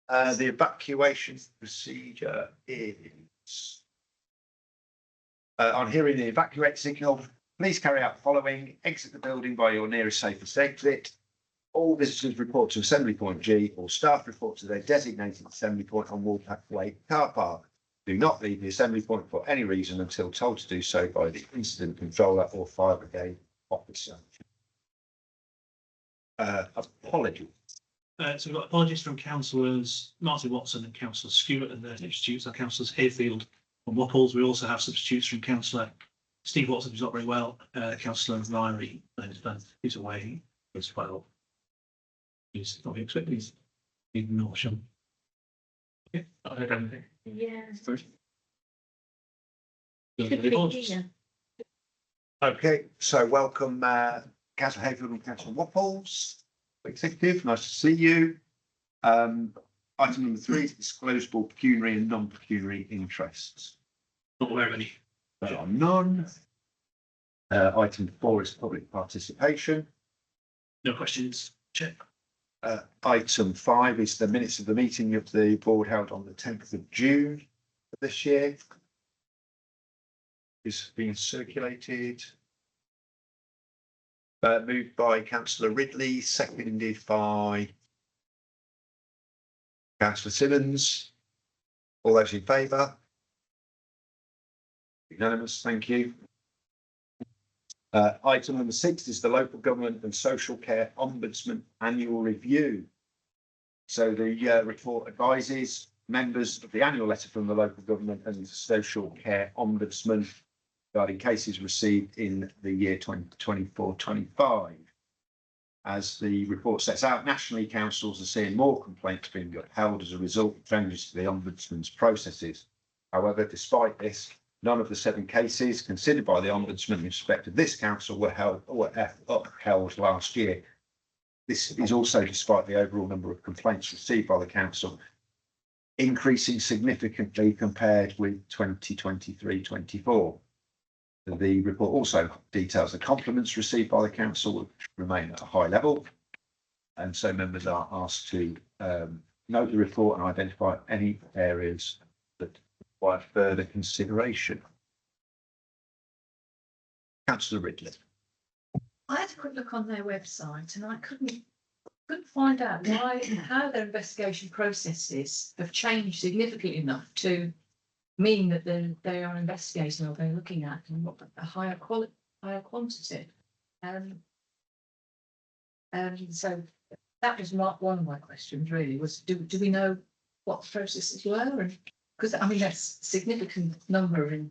The evacuation procedure is on hearing the evacuate signal, please carry out the following: exit the building by your nearest safest exit. All visitors report to Assembly Point G, or staff report to their designated assembly point on Woolpack Way car park. Do not leave the assembly point for any reason until told to do so by the incident controller or fire brigade officer. Apologies. So we've got apologies from councillors Martin Watson and councillor Stewart and their substitutes, our councillors Hayfield and Wapples. We also have substitutes from councillor Steve Watson, who's not very well, councillor Ryrie, who's away as well. He's not expecting he's not sure. Okay, I heard anything. Yeah. First. Okay, so welcome Councillor Hayfield and Councillor Wapples. Executive, nice to see you. Item number 3 is disclosable pecuniary and non-pecuniary interests. Not aware of any. There are none. Item 4 is public participation. No questions. Check. Item 5 is the minutes of the meeting of the board held on the 10th of June of this year. Is being circulated. Moved by Councillor Ridley, seconded by Councillor Simmons. All those in favour? Unanimous, thank you. Item number 6 is the Local Government and Social Care Ombudsman Annual Review. So the report advises members of the annual letter from the Local Government and Social Care Ombudsman regarding cases received in the year 2024-25. As the report sets out, nationally councils are seeing more complaints being upheld as a result of changes to the Ombudsman's processes. However, despite this, none of the 7 cases considered by the Ombudsman in respect of this council were upheld last year. This is also despite the overall number of complaints received by the council increasing significantly compared with 2023-24. The report also details the compliments received by the council, which remain at a high level, and so members are asked to note the report and identify any areas that require further consideration. Councillor Ridley. I had a quick look on their website and I couldn't find out how their investigation processes have changed significantly enough to mean that they are investigating or they're looking at a higher quantity. So that was not one of my questions really, was do we know what the processes were? And because I mean that's a significant number in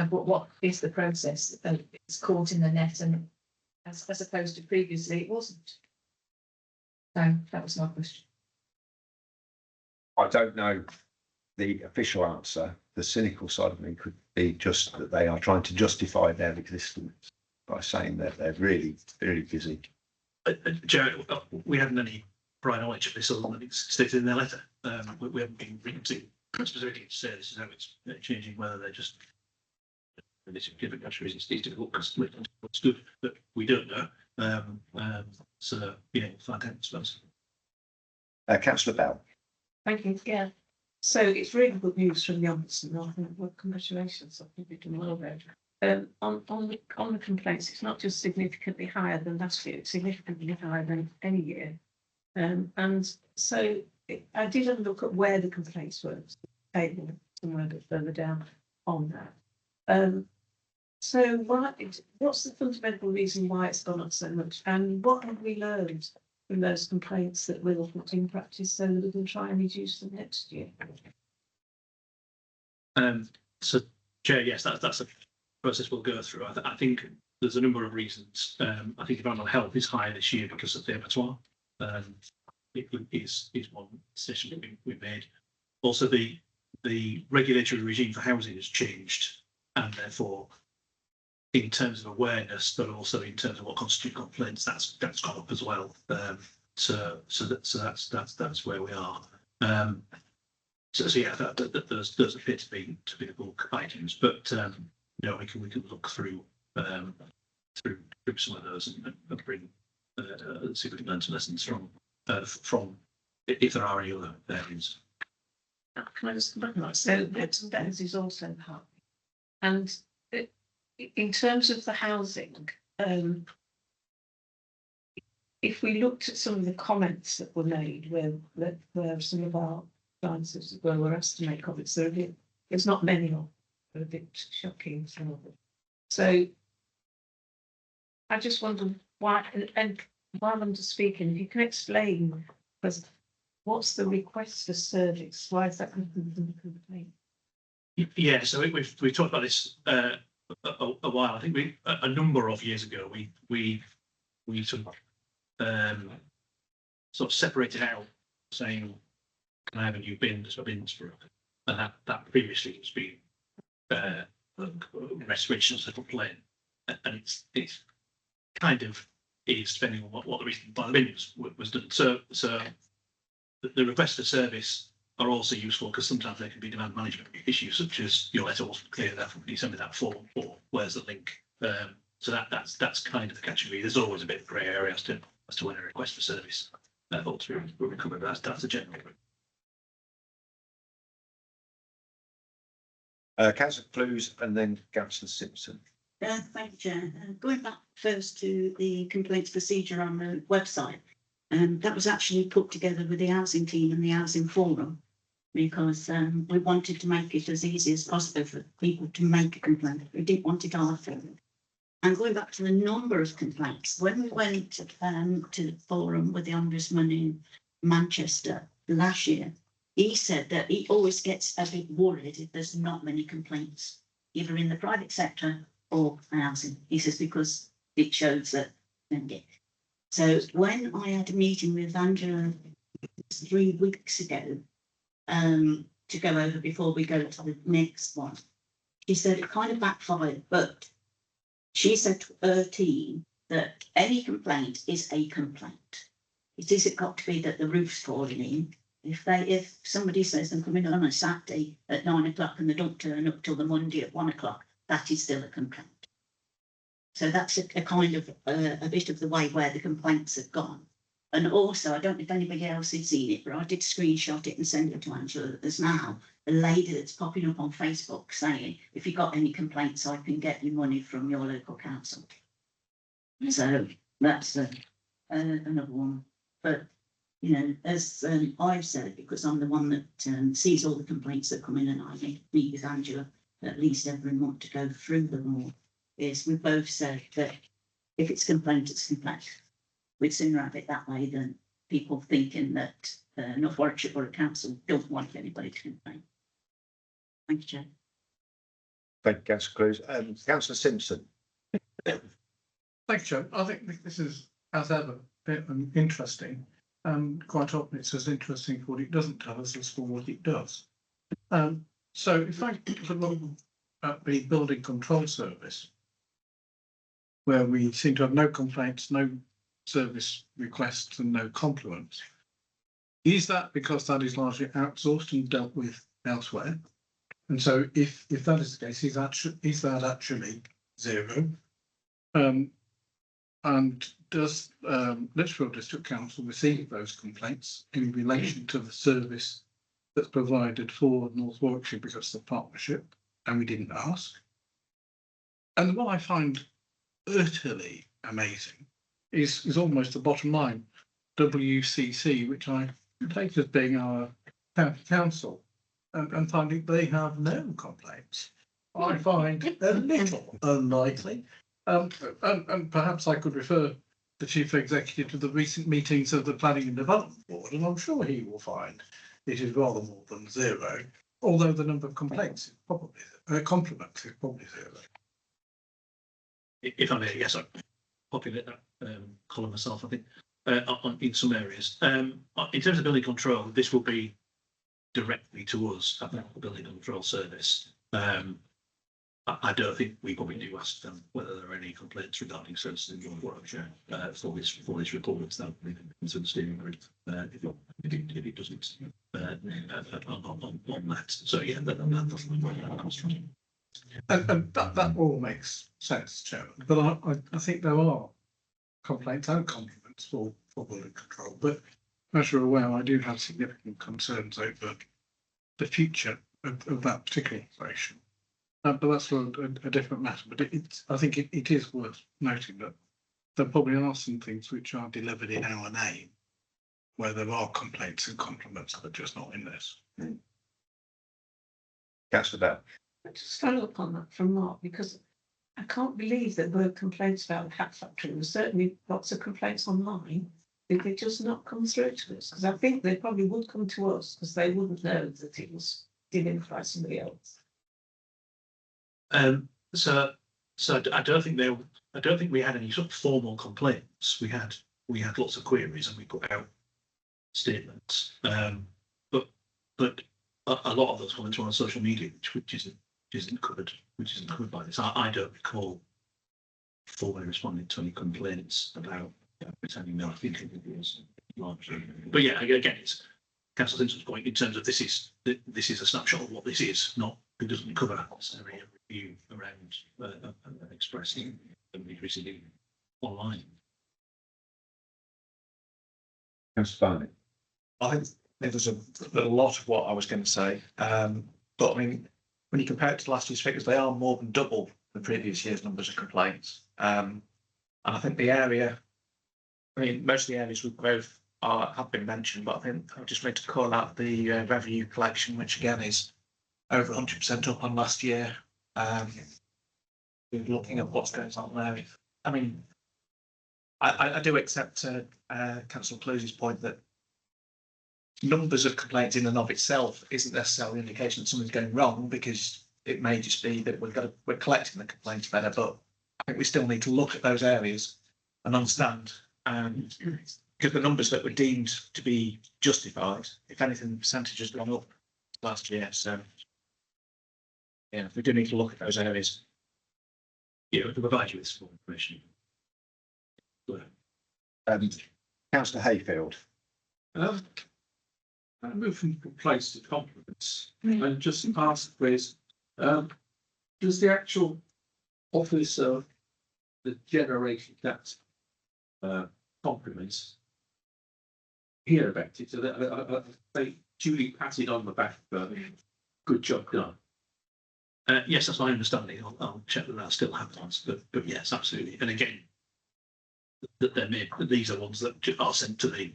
what is the process that it's caught in the net, and as opposed to previously it wasn't. So that was my question. I don't know the official answer. The cynical side of me could be just that they are trying to justify their existence by saying that they're really, really busy. Jared, we haven't any prior knowledge of this other than it's stated in their letter. We haven't been written to specifically to say this is how it's changing, whether they're just this different countries. It's difficult because what's good that we don't know. So yeah, find out, I suppose. Councillor Bell. Thank you. Yeah. So it's really good news from the Ombudsman. I think, well, congratulations. I think you've done well there. On the complaints, it's not just significantly higher than last year; it's significantly higher than any year. And so I did have a look at where the complaints were, table somewhere a bit further down on that. So what's the fundamental reason why it's gone up so much, and what have we learned from those complaints that we'll put in practice so that we can try and reduce them next year? So, Chair, yes, that's a process we'll go through. I think there's a number of reasons. I think environmental health is higher this year because of the abattoir. It is one decision that we made. Also, the regulatory regime for housing has changed, and therefore, in terms of awareness, but also in terms of what constitutes complaints, that's gone up as well. So that's where we are. So yeah, those appear to be the bulk items, but you know, we can look through some of those and bring see if we can learn some lessons from if there are any other areas. Can I just come back on that? So beds and beds is also high. And in terms of the housing, if we looked at some of the comments that were made where some of our clients were asked to make comments, there's not many of them. They're a bit shocking, some of them. So I just wonder why, and while I'm just speaking, if you can explain, because what's the request for service? Why is that different from the complaint? Yeah, so we've talked about this a while. I think a number of years ago we sort of separated out, saying, can I have a new bins for it? And that previously has been restrictions that were playing, and it's kind of is depending on what the reason by the bin was done. So the request for service are also useful because sometimes there can be demand management issues, such as your letter wasn't clear enough, you send me that form, or where's the link? So that's kind of the category. There's always a bit of grey area as to when a request for service ultimately will be covered. That's a general. Councillor Clues and then Councillor Simpson. Thank you, Chair. Going back first to the complaints procedure on the website, that was actually put together with the housing team and the housing forum, because we wanted to make it as easy as possible for people to make a complaint. We didn't want it hard for them. And going back to the number of complaints, when we went to the forum with the Ombudsman in Manchester last year, he said that he always gets a bit worried if there's not many complaints, either in the private sector or housing. He says, because it shows that. So when I had a meeting with Angela 3 weeks ago, to go over before we go to the next one, she said it kind of backfired, but she said to her team that any complaint is a complaint. It isn't got to be that the roof's falling in. If somebody says they're coming on a Saturday at 9 o'clock and they don't turn up till the Monday at 1 o'clock, that is still a complaint. So that's a kind of a bit of the way where the complaints have gone. And also, I don't know if anybody else has seen it, but I did screenshot it and send it to Angela. There's now a lady that's popping up on Facebook saying, if you've got any complaints, I can get you money from your local council. So that's another one. But, you know, as I've said, because I'm the one that sees all the complaints that come in, and I meet with Angela at least every month to go through them all, is we both said that if it's complaint, it's complaint. We'd sooner have it that way than people thinking that North Warwickshire Borough Council don't want anybody to complain. Thank you, Chair. Thank you, Councillor Clues. Councillor Simpson. Thank you, Chair. I think this is, as ever, interesting. Quite often it's as interesting for what it doesn't tell us as for what it does. So if I look at the building control service, where we seem to have no complaints, no service requests and no compliments, is that because that is largely outsourced and dealt with elsewhere? And so if that is the case, is that actually zero? And does Lichfield District Council receive those complaints in relation to the service that's provided for North Warwickshire because of the partnership? And we didn't ask. And what I find utterly amazing is almost the bottom line, WCC, which I take as being our county council, and finding they have no complaints. I find a little unlikely. And perhaps I could refer the chief executive to the recent meetings of the Planning and Development Board, and I'm sure he will find it is rather more than zero, although the number of complaints is probably compliments is probably zero. If I may, yes, I populate that column myself, I think, in some areas. In terms of building control, this will be directly to us at the building control service. I don't think we probably do ask them whether there are any complaints regarding services in North Warwickshire for this report. That would be the steering group if it doesn't on that. So yeah, that's where that comes from. And that all makes sense, Chairman. But I think there are complaints and compliments for building control. But as you're aware, I do have significant concerns over the future of that particular operation. But that's a different matter. But I think it is worth noting that there probably are some things which are delivered in our name, where there are complaints and compliments that are just not in this. Councillor Bell. Just follow up on that from Mark, because I can't believe that there were complaints about the hat factory. There's certainly lots of complaints online. Did they just not come through to us? Because I think they probably would come to us because they wouldn't know that it was delivered by somebody else. So I don't think we had any sort of formal complaints. We had lots of queries and we put out statements. But a lot of those comments were on social media, which isn't covered by this. I don't recall formally responding to any complaints about pretending no, I think it was largely. But yeah, again, it's Councillor Simpson's point in terms of this is a snapshot of what this is, not it doesn't cover an area of review around expressing and receiving online. Councillor Barnett. I think there's a lot of what I was going to say, but I mean, when you compare it to last year's figures, they are more than double the previous year's numbers of complaints. And I think the area, I mean, most of the areas we both have been mentioned, but I think I just need to call out the revenue collection, which again is over 100% up on last year. We're looking at what's going on there. I mean, I do accept Councillor Cluse's point that numbers of complaints in and of itself isn't necessarily an indication that something's going wrong, because it may just be that we're collecting the complaints better. But I think we still need to look at those areas and understand, because the numbers that were deemed to be justified, if anything, the percentage has gone up last year. So yeah, we do need to look at those areas. Yeah, we can provide you with some more information. Councillor Hayfield. I move from complaints to compliments and just ask, please, does the actual office of the generated that compliments hear about it? So that they duly patted on the back for good job done. Yes, that's my understanding. I'll check that still happens, but yes, absolutely. And again, these are ones that are sent to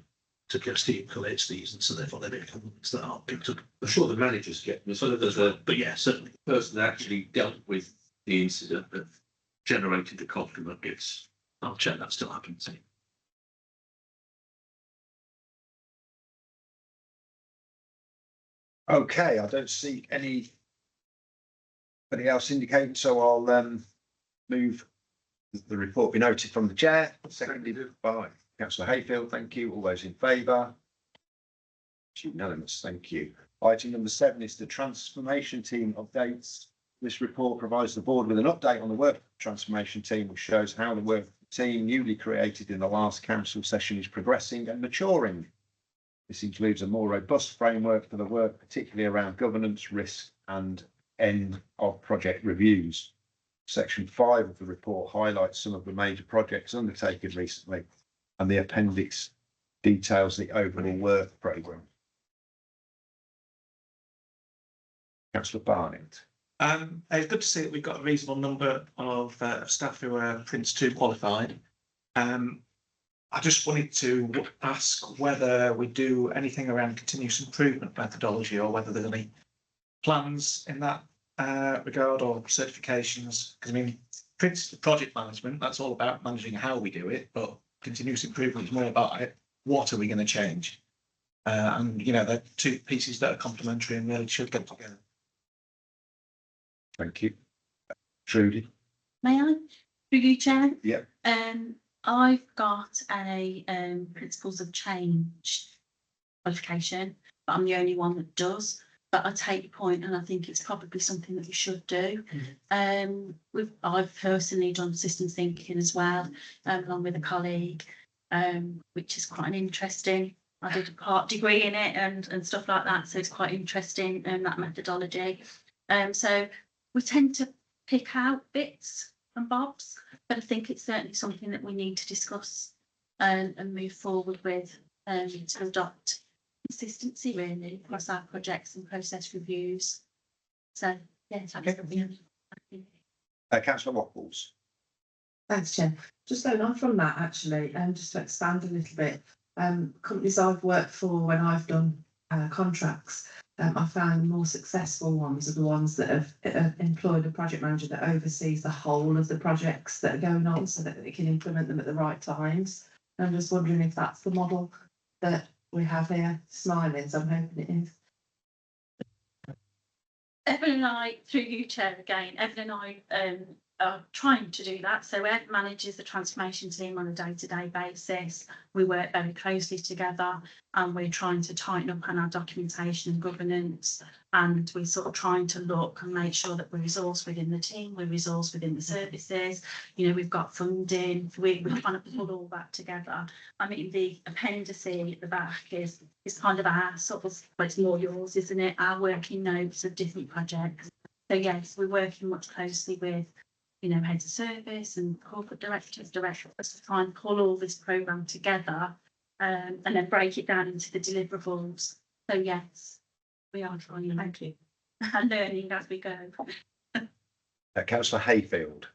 Kirsty, who collates these, and so therefore they're compliments that are picked up. I'm sure the managers get them, so there's a But yeah, certainly. person that actually dealt with the incident that generated the compliment gets. I'll check that still happens. Okay, I don't see anybody else indicating, so I'll move the report be noted from the chair, seconded by Councillor Hayfield. Thank you. All those in favour? It's unanimous. Thank you. Item number 7 is the transformation team updates. This report provides the board with an update on the work of the transformation team, which shows how the work of the team newly created in the last council session is progressing and maturing. This includes a more robust framework for the work, particularly around governance, risk and end of project reviews. Section 5 of the report highlights some of the major projects undertaken recently, and the appendix details the overall work programme. Councillor Barnett. It's good to see that we've got a reasonable number of staff who are Prince 2 qualified. I just wanted to ask whether we do anything around continuous improvement methodology, or whether there's any plans in that regard, or certifications. Because I mean, Prince project management, that's all about managing how we do it, but continuous improvement is more about it. What are we going to change? And you know, they're two pieces that are complementary and really should get together. Thank you. Trudy. May I? Through you, Chair? Yep. I've got a principles of change qualification, but I'm the only one that does. But I take your point, and I think it's probably something that we should do. I've personally done systems thinking as well, along with a colleague, which is quite an interesting. I did a part degree in it and stuff like that, so it's quite interesting, that methodology. So we tend to pick out bits and bobs, but I think it's certainly something that we need to discuss and move forward with. to adopt consistency really across our projects and process reviews. So, yes, that's something. Councillor Wackles. Thanks, Chair. Just going on from that, actually, and just to expand a little bit, companies I've worked for when I've done contracts, I found the more successful ones are the ones that have employed a project manager that oversees the whole of the projects that are going on so that they can implement them at the right times. I'm just wondering if that's the model that we have here. Smiling, so I'm hoping it is. Evan and I, through you, Chair, again, Evan and I are trying to do that. So Ed manages the transformation team on a day-to-day basis. We work very closely together and we're trying to tighten up on our documentation and governance, and we're sort of trying to look and make sure that we're resourced within the team, we're resourced within the services. You know, we've got funding, we're trying to pull all that together. I mean, the appendice at the back is kind of our sort of, well, it's more yours, isn't it? Our working notes of different projects. So yes, we're working much closely with, you know, heads of service and corporate directors to try and pull all this programme together, and then break it down into the deliverables. So yes, we are trying. Thank you. And learning as we go. Councillor Hayfield.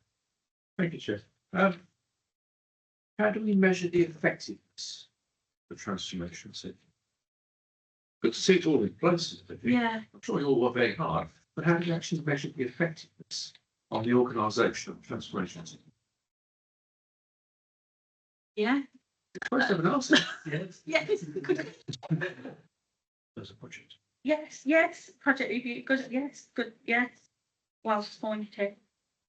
Thank you, Chair. How do we measure the effectiveness of transformation? Good to see it all in place. Yeah. I'm sure you all work very hard, but how do you actually measure the effectiveness of the organisation of transformation? Yeah. Supposed to have an answer. Yes. There's a project. Yes. Project review. Good. Yes. Good. Yes. Well pointed.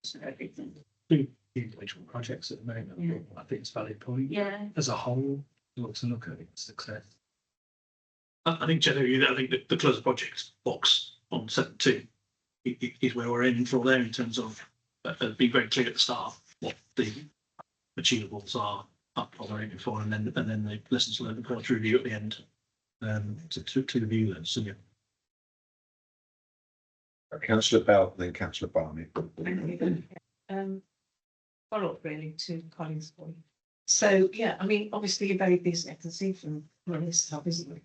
So everything. Two individual projects at the moment. Yeah. I think it's a valid point. Yeah. As a whole, look at its success. I think generally, I think the close projects box on 7.2 is where we're aiming for there in terms of being very clear at the start what the achievables are up what we're aiming for, and then the lessons learned and quality review at the end to review those. So yeah. Councillor Bell, then Councillor Barney. Follow up really to Colin's point. So yeah, I mean, obviously you're very busy. I can see from this stuff, isn't it?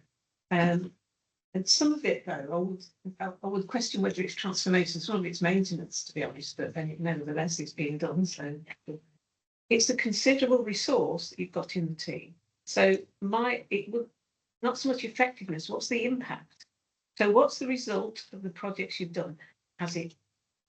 And some of it though, I would question whether it's transformation, some of it's maintenance, to be honest, but then nevertheless it's being done. So it's a considerable resource that you've got in the team. So it would not so much effectiveness, what's the impact? So what's the result of the projects you've done? Has it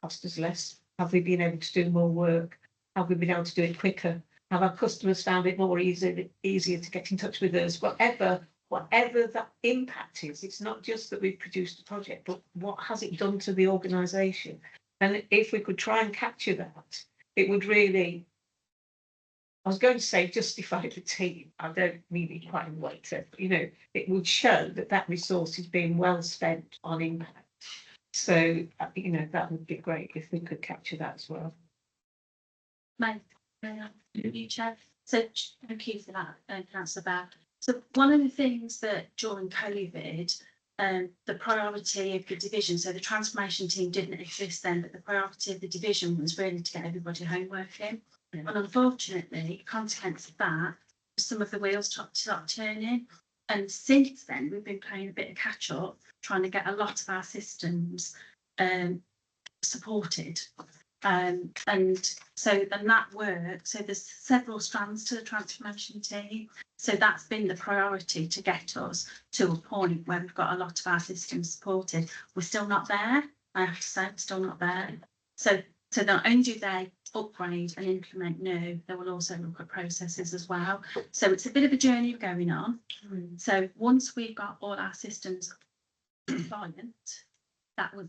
cost us less? Have we been able to do more work? Have we been able to do it quicker? Have our customers found it more easier to get in touch with us? Whatever that impact is, it's not just that we've produced a project, but what has it done to the organisation? And if we could try and capture that, it would really, I was going to say justify the team. I don't mean it quite in way to, you know, it would show that resource is being well spent on impact. So, you know, that would be great if we could capture that as well. You, Chair. So thank you for that, Councillor Bell. So one of the things that during COVID, the priority of the division, so the transformation team didn't exist then, but the priority of the division was really to get everybody home working. And unfortunately, consequence of that, some of the wheels stopped turning. And since then, we've been playing a bit of catch up, trying to get a lot of our systems supported. And that work, so there's several strands to the transformation team. So that's been the priority to get us to a point where we've got a lot of our systems supported. We're still not there. I have to say, we're still not there. So not only do they upgrade and implement new, they will also look at processes as well. So it's a bit of a journey going on. So once we've got all our systems compliant,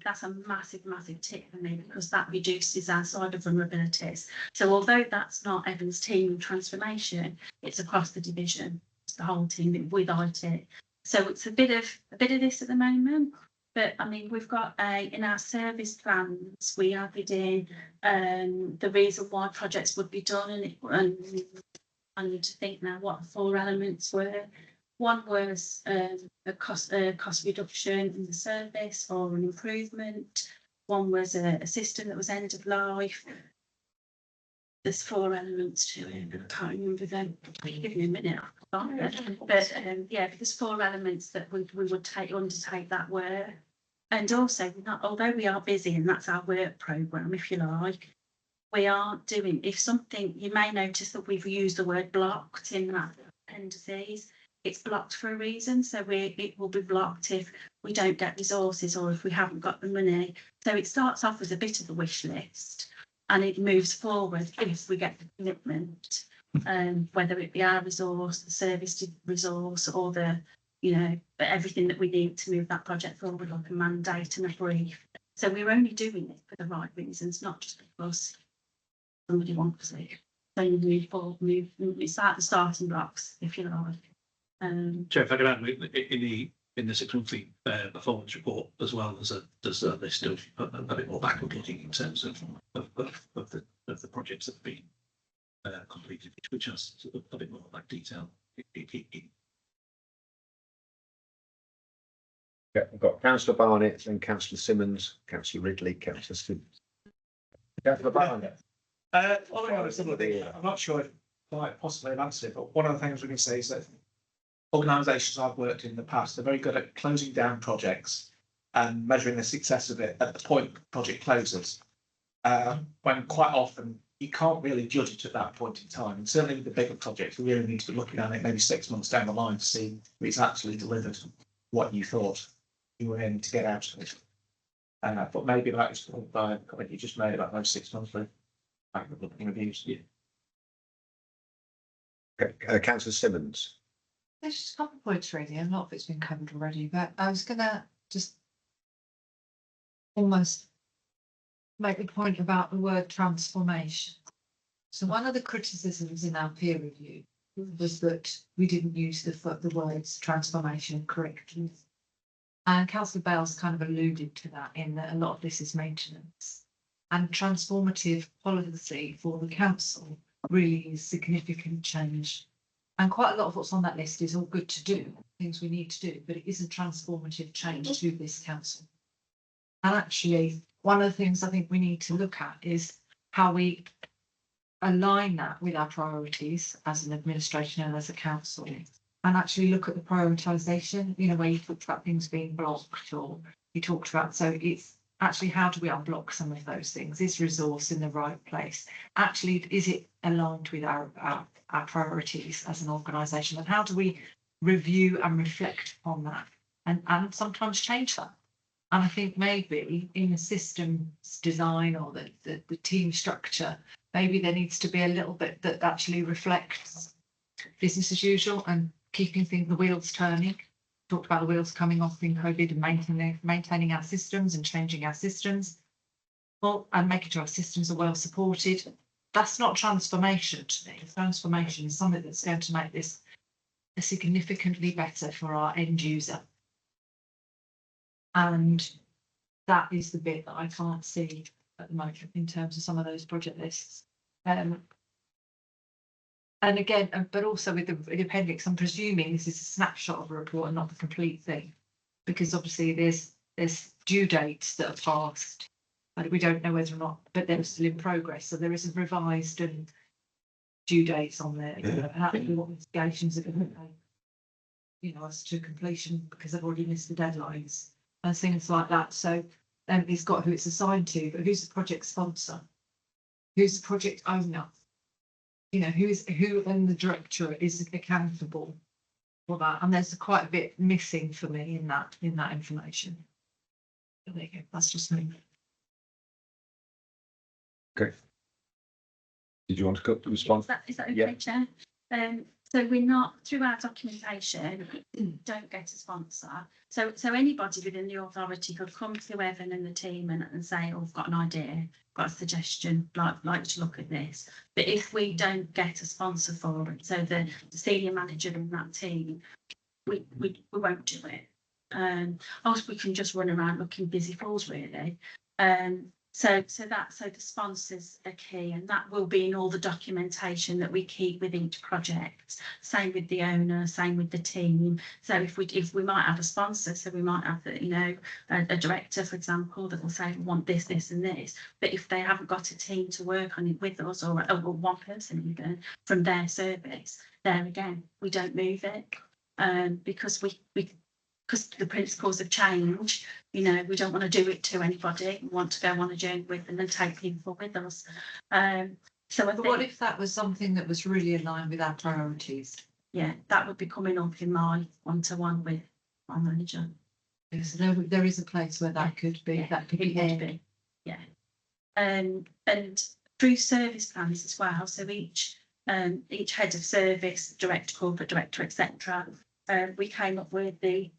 that's a massive tick for me, because that reduces our cyber vulnerabilities. So although that's not Evan's team transformation, it's across the division, it's the whole team with IT. So it's a bit of this at the moment. But I mean, we've got in our service plans, we added in the reason why projects would be done, and I need to think now what the 4 elements were. One was a cost reduction in the service or an improvement. One was a system that was end of life. there's 4 elements to it. I can't remember them. Give me a minute. But yeah, there's 4 elements that we would undertake that work. And also, although we are busy and that's our work programme, if you like, we aren't doing, if something, you may notice that we've used the word blocked in that appendices. It's blocked for a reason. So it will be blocked if we don't get resources or if we haven't got the money. So it starts off as a bit of a wish list and it moves forward if we get the commitment, whether it be our resource, the service resource, or the, everything that we need to move that project forward, like a mandate and a brief. So we're only doing it for the right reasons, not just because somebody wants it. So you move, it's at the starting blocks, if you like. Chair, if I could add, in the 6 monthly performance report as well, there's a list of a bit more backward looking in terms of the projects that have been completed, which has a bit more of that detail. Yeah, we've got Councillor Barnett and Councillor Simmons, Councillor Ridley, Councillor Simmons. Councillor Barnett. I'm not sure if I might possibly have answered it, but one of the things we can say is that organisations I've worked in the past are very good at closing down projects and measuring the success of it at the point the project closes. When quite often you can't really judge it at that point in time. And certainly with the bigger projects, we really need to be looking at it maybe 6 months down the line to see if it's actually delivered what you thought you were aiming to get out of it. But maybe that is covered by a comment you just made about those 6 monthly backward-looking reviews. Yeah. Okay, Councillor Simmons. There's just a couple of points really, and a lot of it's been covered already, but I was gonna just almost make the point about the word transformation. So one of the criticisms in our peer review was that we didn't use the words transformation correctly. And Councillor Bales kind of alluded to that in that a lot of this is maintenance. And transformative policy for the council really is significant change. And quite a lot of what's on that list is all good to do, things we need to do, but it isn't transformative change to this council. And actually, one of the things I think we need to look at is how we align that with our priorities as an administration and as a council, and actually look at the prioritisation, where you talked about things being blocked, or you talked about, so it's actually how do we unblock some of those things? Is resource in the right place? Actually, is it aligned with our priorities as an organisation? And how do we review and reflect on that and sometimes change that? And I think maybe in the systems design or the team structure, maybe there needs to be a little bit that actually reflects business as usual and keeping the wheels turning. Talked about the wheels coming off in COVID and maintaining our systems and changing our systems. Well, and making sure our systems are well supported. That's not transformation to me. Transformation is something that's going to make this significantly better for our end user. And that is the bit that I can't see at the moment in terms of some of those project lists. And again, but also with the appendix, I'm presuming this is a snapshot of a report and not the complete thing, because obviously there's due dates that are passed, and we don't know whether or not, but they're still in progress. So there is a revised and due dates on there. What mitigations are going to take, as to completion, because they've already missed the deadlines and things like that. So it's got who it's assigned to, but who's the project sponsor? Who's the project owner? Who and the director is accountable for that, and there's quite a bit missing for me in that information. There you go. That's just me. Okay. Did you want to respond? Is that okay, Yeah. Chair? So we're not, through our documentation, don't get a sponsor. So anybody within the authority could come to Evan and the team and say, oh, I've got an idea, got a suggestion, like to look at this. But if we don't get a sponsor for it, so the senior manager in that team, we won't do it. Else we can just run around looking busy fools, really. So the sponsors are key, and that will be in all the documentation that we keep with each project. Same with the owner, same with the team. So if we might have a sponsor, so we might have a director, for example, that will say we want this, this, and this. But if they haven't got a team to work on it with us, or one person even from their service, there again we don't move it, because because the principles of change, we don't want to do it to anybody. We want to go on a journey with them and take people with us. So I But what think, if that was something that was really aligned with our priorities? yeah, that would be coming up in my one-to-one with my manager. So there is a place where that could be, Yeah, that could it be would aired. be, yeah. And through service plans as well. So each head of service, director, corporate director, etc. We came up with the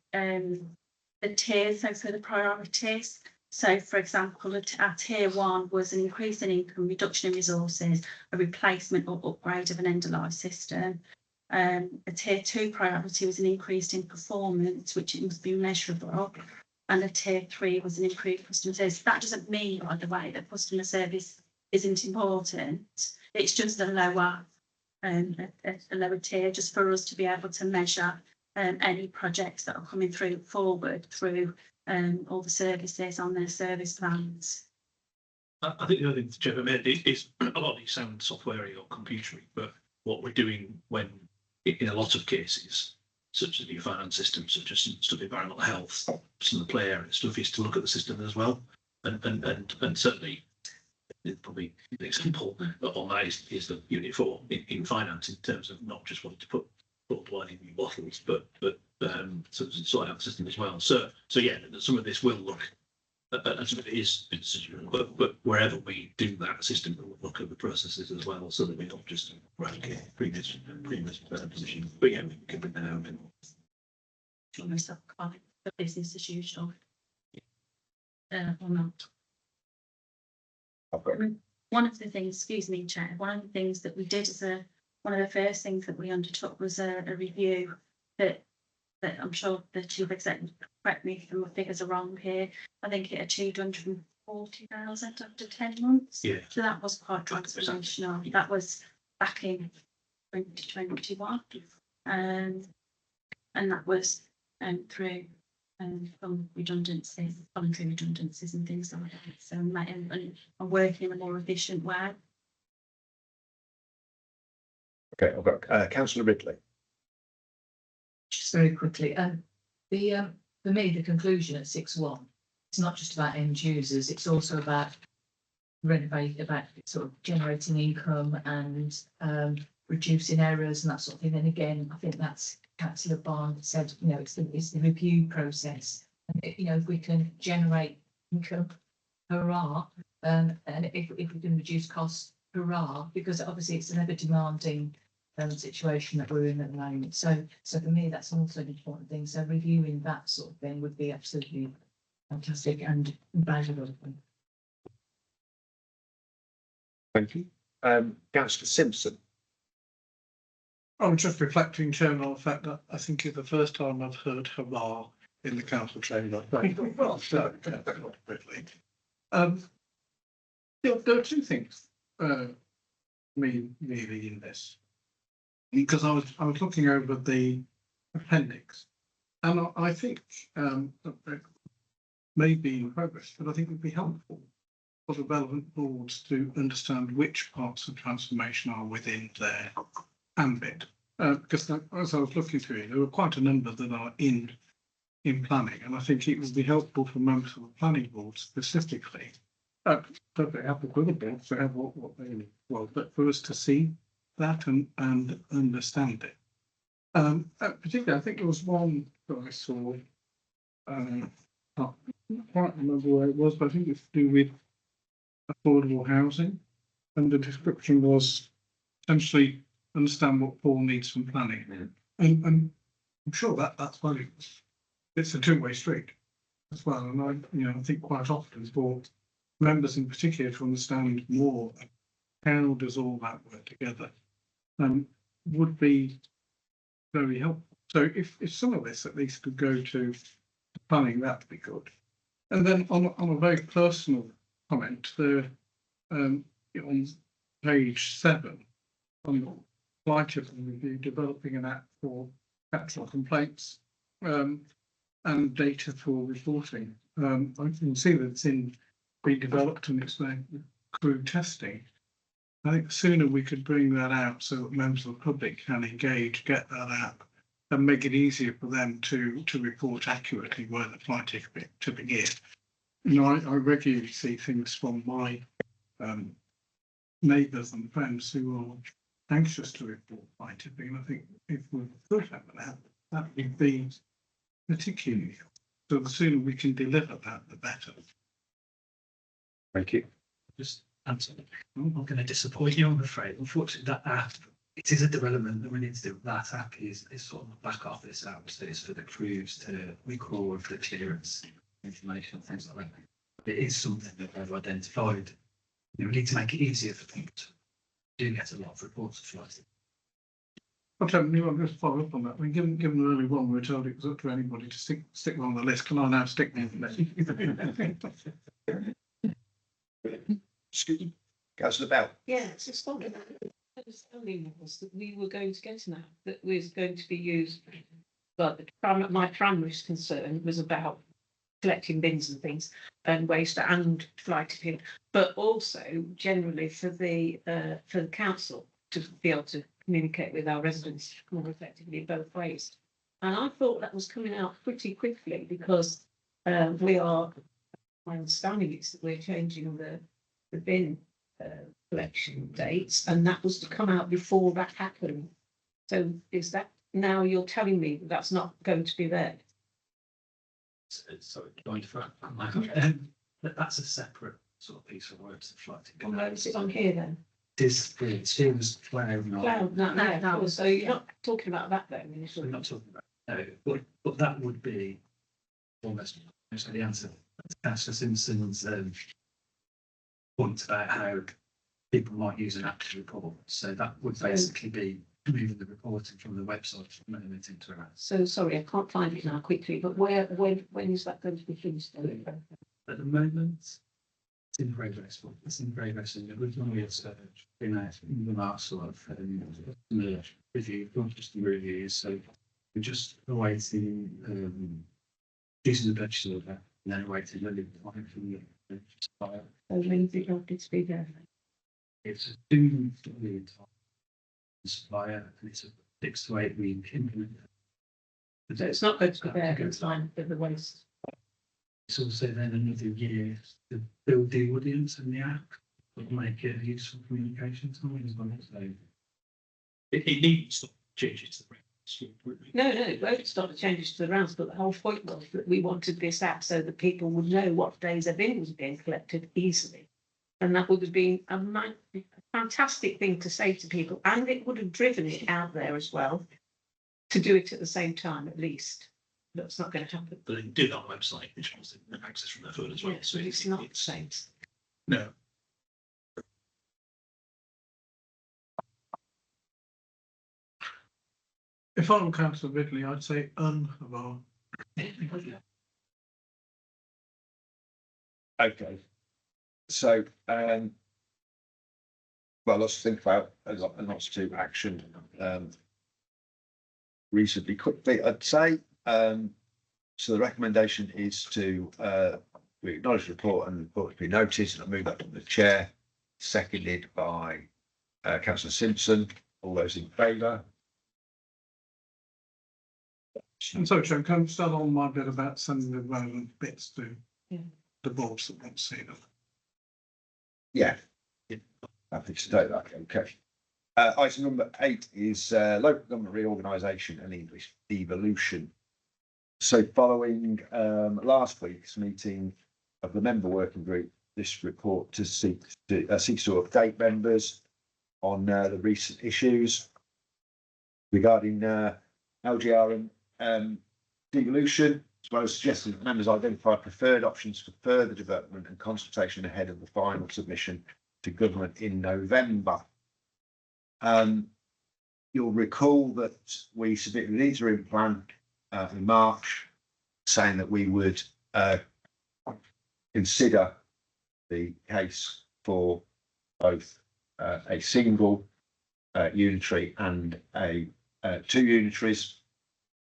tiers, so for the priorities. So, for example, our tier 1 was an increase in income, reduction in resources, a replacement or upgrade of an end-of-life system. A tier 2 priority was an increase in performance, which it must be measurable. And a tier 3 was an improved customer service. That doesn't mean, by the way, that customer service isn't important. It's just a lower tier, just for us to be able to measure any projects that are coming forward through all the services on their service plans. I think the other thing that Jeff made is a lot of these sound software or computery, but what we're doing when, in a lot of cases, such as new finance systems, such as stuff environmental health, some of the play area stuff, is to look at the system as well. And certainly, probably an example on that is the Unit 4 in finance, in terms of not just wanting to put line in new bottles, but sort out the system as well. So yeah, some of this will look, and some of it is, but wherever we do that system, we'll look at the processes as well, so that we're not just replicate previous position. But yeah, we can bring that out. Almost like the business as usual. Or not. One of the things, excuse me, Chair, one of the things that we did as one of the first things that we undertook was a review that I'm sure the chief executive, correct me if my figures are wrong here. I think it achieved 140,000 after 10 months. Yeah. So that was quite transformational. That was back in 2021. And that was through from redundancies, voluntary redundancies and things like that. So and working in a more efficient way. Okay, I've got Councillor Ridley. Just very quickly, for me, the conclusion at 6.1, it's not just about end users, it's also about sort of generating income and reducing errors and that sort of thing. And again, I think that's Councillor Barnes said, it's the review process. And if we can generate income, hurrah, and if we can reduce costs, hurrah, because obviously it's an ever demanding situation that we're in at the moment. So for me, that's also an important thing. So reviewing that sort of thing would be absolutely fantastic and valuable. Thank you. Councillor Simpson. I'm just reflecting, Chairman, on the fact that I think it's the first time I've heard hurrah in the council chamber. Well, so, really. There are two things really in this, because I was looking over the appendix, and I think it may be in progress, but I think it would be helpful for the relevant boards to understand which parts of transformation are within their ambit, because as I was looking through it, there were quite a number that are in planning, and I think it would be helpful for members of the planning board specifically, perfectly happy with the board to have what they need, but for us to see that and understand it. Particularly, I think there was one that I saw, I can't quite remember where it was, but I think it's to do with affordable housing, and the description was essentially understand what Paul needs from planning, and I'm sure that's valuable. It's a two-way street as well, and I think quite often for members in particular to understand more how does all that work together would be very helpful. So if some of this at least could go to planning, that'd be good. And then on a very personal comment, the on page 7 on the Blight review, developing an app for capital complaints and data for reporting. I can see that it's being developed and it's going through testing. I think the sooner we could bring that out so that members of the public can engage, get that app, and make it easier for them to report accurately where the blight is to begin. You know, I regularly see things from my neighbours and friends who are anxious to report blight tipping. And I think if we could have an app, that would be particularly. So the sooner we can deliver that, the better. Thank you. Just answer. I'm going to disappoint you, I'm afraid. Unfortunately, that app, it is a development that we need to do. That app is sort of a back office app, so it's for the crews to record the clearance information, things like that. It is something that they've identified. We need to make it easier for people to do get a lot of reports of flights. But you want to just follow up on that? I mean, given the early one, we were told it was up to anybody to stick one on the list. Can I now stick me on the list? Excuse me, Councillor Bell. Yeah, it's just following. Understanding was that we were going to get an app that was going to be used, but my primary concern was about collecting bins and things and waste and fly tipping, but also generally for the council to be able to communicate with our residents more effectively both ways. And I thought that was coming out pretty quickly because my understanding is that we're changing the bin collection dates, and that was to come out before that happened. So is that now you're telling me that that's not going to be there? Sorry, going for that's a separate sort of piece of work to flight. Well, where is it on here then? This is cloud. No. So you're not talking about that then initially? We're not talking about but that would be almost the answer to Councillor Simpson's point about how people might use an app to report. So that would basically be moving the reporting from the website from it into an app. So sorry, I can't find it now quickly, but when is that going to be finished? At the moment, it's in progress. It's in progress, and we've done a search in the last sort of review, not just the reviews. So we're just awaiting using the purchase order and then awaiting the lead time from the supplier. So when is it likely to be there? It's a 2 lead time supplier, and it's a 6 to 8 week implement. So it's not going to be there in time for the waste. It's also then another year to build the audience and the app, but make it a useful communication tool as well. So It needs to change it to the brand. No, it won't start to change to the rounds, but the whole point was that we wanted this app so that people would know what days their bin was being collected easily. And that would have been a fantastic thing to say to people, and it would have driven it out there as well to do it at the same time, at least. That's not going to happen. But they can do that on the website, which has access from their phone as well. Yeah, so it's not the same. No. If I were Councillor Ridley, I'd say unvar. Okay. So, well, let's think about and lots to action reasonably quickly, I'd say. So the recommendation is to we acknowledge the report and the report to be noticed, and I move that to the chair, seconded by Councillor Simpson. All those in favour? And so, Chair, can I start on my bit about sending the relevant bits to Yeah. the boards that want to see them? Yeah. Happy to take that. Okay. Item number 8 is local government reorganisation and evolution. So following last week's meeting of the member working group, this report seeks to update members on the recent issues regarding LGR and devolution, as well as suggesting that members identify preferred options for further development and consultation ahead of the final submission to government in November. You'll recall that we submitted an interim plan in March, saying that we would consider the case for both a single unitary and a two unitaries.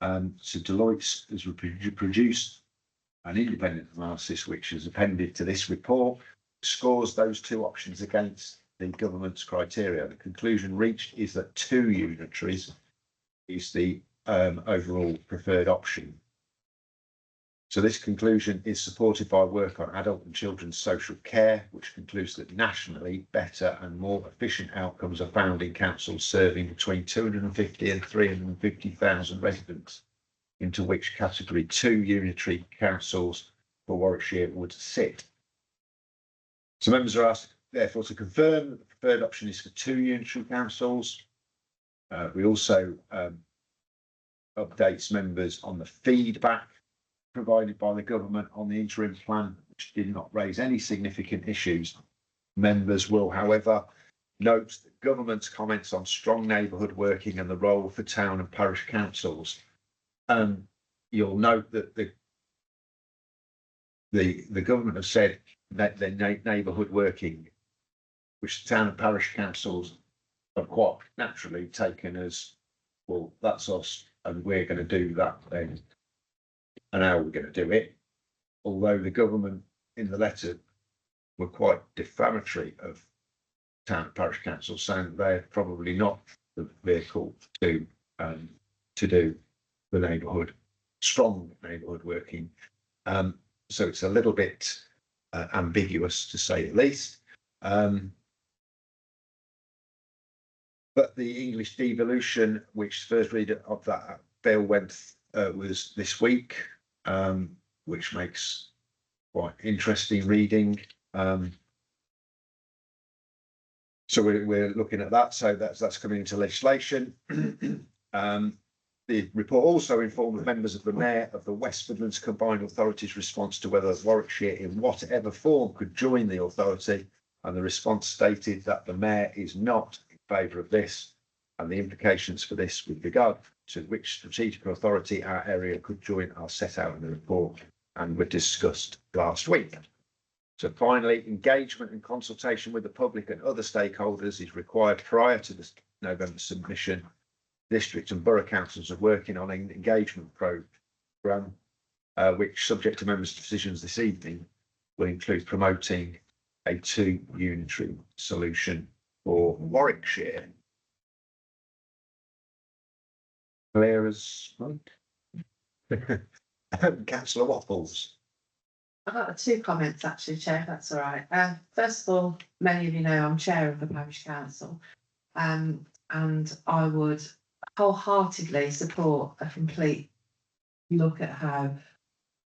So Deloitte has produced an independent analysis which is appended to this report, scores those two options against the government's criteria. The conclusion reached is that two unitaries is the overall preferred option. So this conclusion is supported by work on adult and children's social care, which concludes that nationally better and more efficient outcomes are found in councils serving between 250 and 350,000 residents, into which category 2 unitary councils for Warwickshire would sit. So members are asked therefore to confirm that the preferred option is for 2 unitary councils. We also updates members on the feedback provided by the government on the interim plan, which did not raise any significant issues. Members will, however, note the government's comments on strong neighbourhood working and the role for town and parish councils. You'll note that the government have said that the neighbourhood working, which the town and parish councils have quite naturally taken as, well, that's us and we're going to do that then. And how we're going to do it, although the government in the letter were quite defamatory of town and parish councils, saying that they're probably not the vehicle to do the neighbourhood, strong neighbourhood working. So it's a little bit ambiguous to say the least. But the English devolution, which the first reader of that bill went was this week, which makes quite interesting reading. So we're looking at that. So that's coming into legislation. The report also informed members of the Mayor of the West Midlands Combined Authorities' response to whether Warwickshire in whatever form could join the authority, and the response stated that the Mayor is not in favour of this, and the implications for this with regard to which strategic authority our area could join are set out in the report and were discussed last week. So finally, engagement and consultation with the public and other stakeholders is required prior to the November submission. District and borough councils are working on an engagement programme, which, subject to members' decisions this evening, will include promoting a 2 unitary solution for Warwickshire. Clear as mud. Councillor Waffles. I've got 2 comments actually, Chair, if that's all right. First of all, many of you know I'm chair of the parish council, and I would wholeheartedly support a complete look at how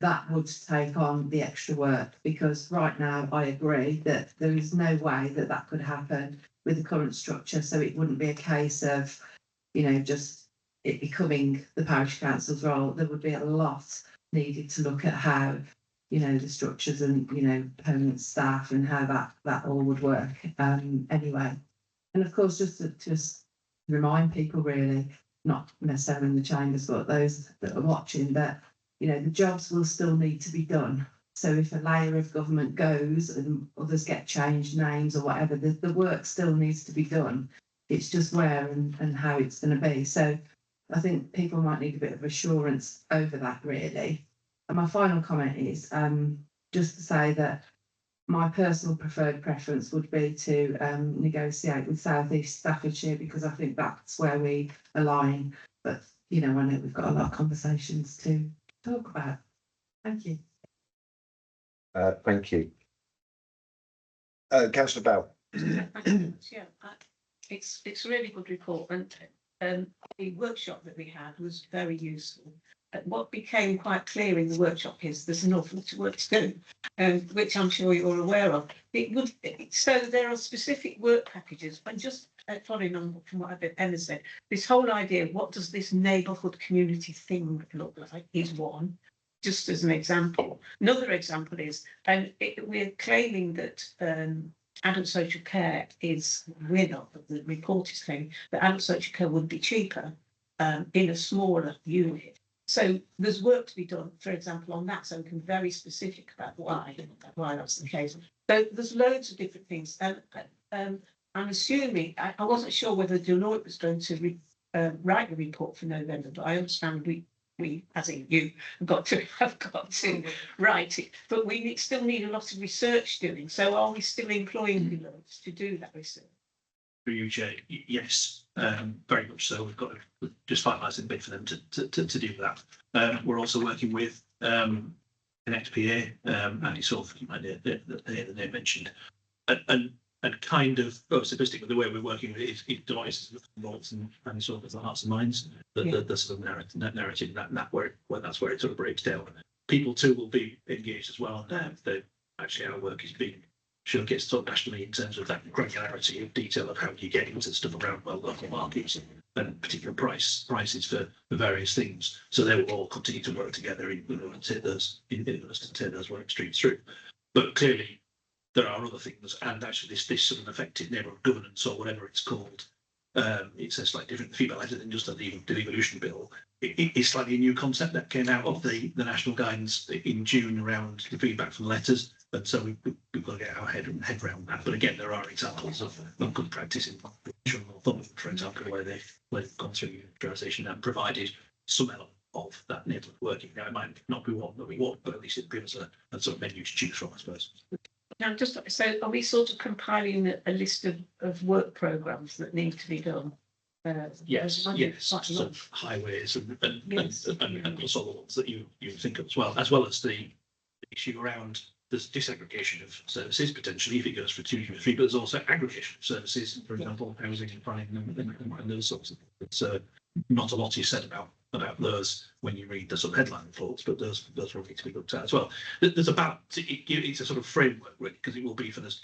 that would take on the extra work, because right now I agree that there is no way that that could happen with the current structure. So it wouldn't be a case of, you know, just it becoming the parish council's role. There would be a lot needed to look at how, you know, the structures and, you know, permanent staff and how that all would work anyway. And of course, just to remind people, really, not necessarily in the chambers, but those that are watching, that, you know, the jobs will still need to be done. So if a layer of government goes and others get changed names or whatever, the work still needs to be done. It's just where and how it's going to be. So I think people might need a bit of assurance over that, really. And my final comment is just to say that my personal preferred preference would be to negotiate with South East Staffordshire, because I think that's where we align. But, you know, I know we've got a lot of conversations to talk about. Thank you. Thank you. Councillor Bell. Yeah, it's a really good report, and the workshop that we had was very useful. What became quite clear in the workshop is there's an awful lot of work to do, which I'm sure you're aware of. So there are specific work packages, and just following on from what Emma said, this whole idea of what does this neighbourhood community thing look like is one, just as an example. Another example is, we're claiming that adult social care is, we're not, but the report is claiming that adult social care would be cheaper in a smaller unit. So there's work to be done, for example, on that, so we can be very specific about why that's the case. So there's loads of different things, and I'm assuming, I wasn't sure whether Deloitte was going to write the report for November, but I understand we, as in you, have got to write it. But we still need a lot of research doing. So are we still employing Deloitte to do that research? Through you, Chair, yes, very much so. We've got to just finalise the bid for them to do that. We're also working with Connect PA, and it's sort of the name mentioned, and kind of simplistic with the way we're working with it is devices and sort of the hearts and minds, the sort of narrative that's where it sort of breaks down. People too will be engaged as well, and actually our work is being showcased sort of nationally in terms of that granularity of detail of how you get into stuff around local markets and particular prices for various things. So they will all continue to work together in order to take those work streams through. But clearly there are other things, and actually this sort of effective neighbourhood governance or whatever it's called, it's a slightly different feedback letter than just the devolution bill. It's slightly a new concept that came out of the national guidance in June around the feedback from letters, and so we've got to get our head around that. But again, there are examples of good practice in Northumberland, for example, where they've gone through unionisation and provided some element of that neighbourhood working. Now it might not be one that we want, but at least it gives us a sort of menu to choose from, I suppose. Now, so are we sort of compiling a list of work programmes that need to be done? Yes, so highways and also the ones that you think of as well as the issue around the disaggregation of services potentially if it goes for 2 or 3, but there's also aggregation of services, for example, housing and planning and those sorts of things. So not a lot is said about those when you read the sort of headline reports, but those will need to be looked at as well. There's it's a sort of framework because it will be for this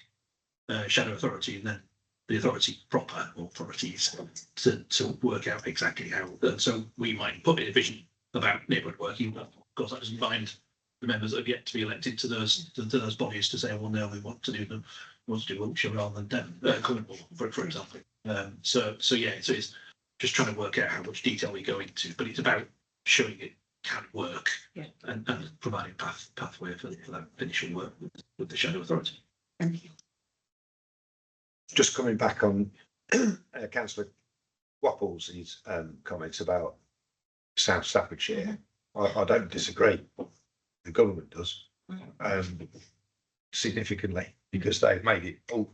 shadow authority and then the authority proper authorities to work out exactly how. So we might put in a vision about neighbourhood working, but of course that doesn't bind the members that have yet to be elected to those bodies to say, well, no, we want to do Wiltshire rather than Cornwall, for example. So it's just trying to work out how much detail we go into, but it's about showing it can work and providing pathway for that initial work with the shadow authority. Thank you. Just coming back on Councillor Wapples' comments about South Staffordshire, I don't disagree. The government does significantly because they've made it all,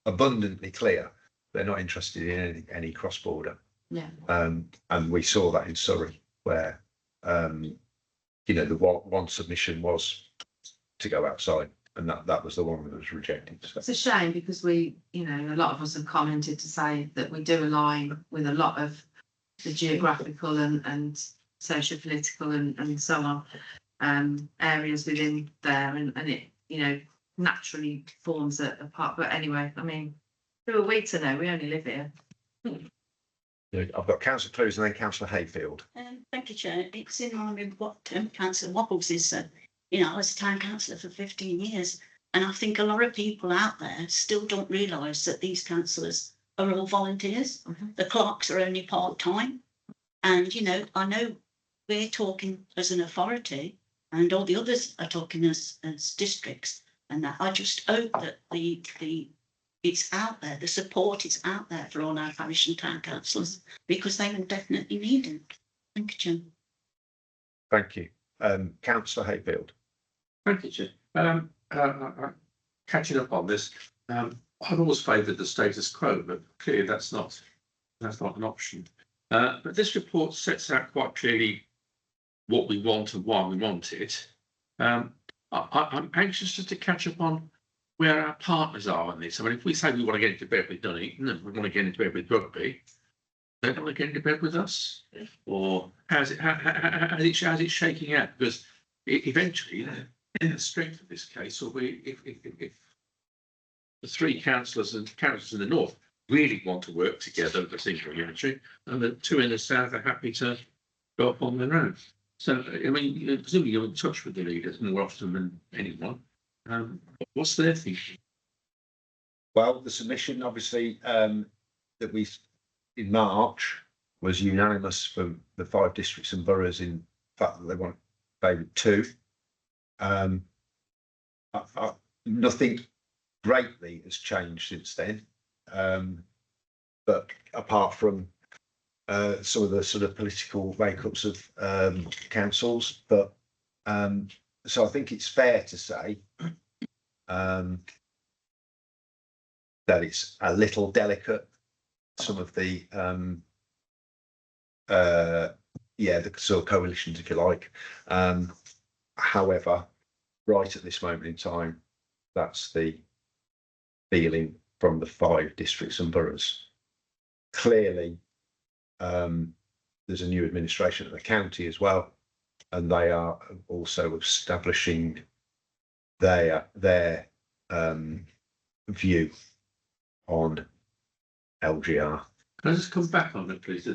abundantly clear they're not interested in any cross-border. Yeah. And we saw that in Surrey where the one submission was to go outside. And that was the one that was rejected. So. It's a shame because a lot of us have commented to say that we do align with a lot of the geographical and social, political and so on areas within there, and it naturally forms a part. But anyway, I mean, who are we to know? We only live here. I've got Councillor Clues and then Councillor Hayfield. Thank you, Chair. It's in line with what Councillor Wapples is said. I was a town councillor for 15 years, and I think a lot of people out there still don't realise that these councillors are all volunteers. Mm-hmm. The clerks are only part-time. And, I know we're talking as an authority and all the others are talking as districts. And that I just hope that it's out there, the support is out there for all our parish and town councillors, because they will definitely need it. Thank you, Chair. Thank you. Councillor Hayfield. Thank you, Chair. Catching up on this, I've always favoured the status quo, but clearly that's not an option. But this report sets out quite clearly what we want and why we want it. I'm anxious just to catch up on where our partners are in this. I mean, if we say we want to get into bed with Nuneaton, we want to get into bed with Rugby, they don't want to get into bed with us, or how's it shaking out? Because eventually, the strength of this case will be if the 3 councillors in the north really want to work together with a single unitary, and the 2 in the south are happy to go up on their own. So, I mean, presumably you're in touch with the leaders more often than anyone. What's their thinking? Well, the submission, obviously, that we in March was unanimous from the 5 districts and boroughs in fact that they want favoured 2. Nothing greatly has changed since then, but apart from some of the sort of political makeups of councils, but so I think it's fair to say that it's a little delicate. Some of the the sort of coalitions, if you like. However, right at this moment in time, that's the feeling from the 5 districts and boroughs. Clearly, there's a new administration at the county as well, and they are also establishing their view on LGR. Can I just come back on it, please?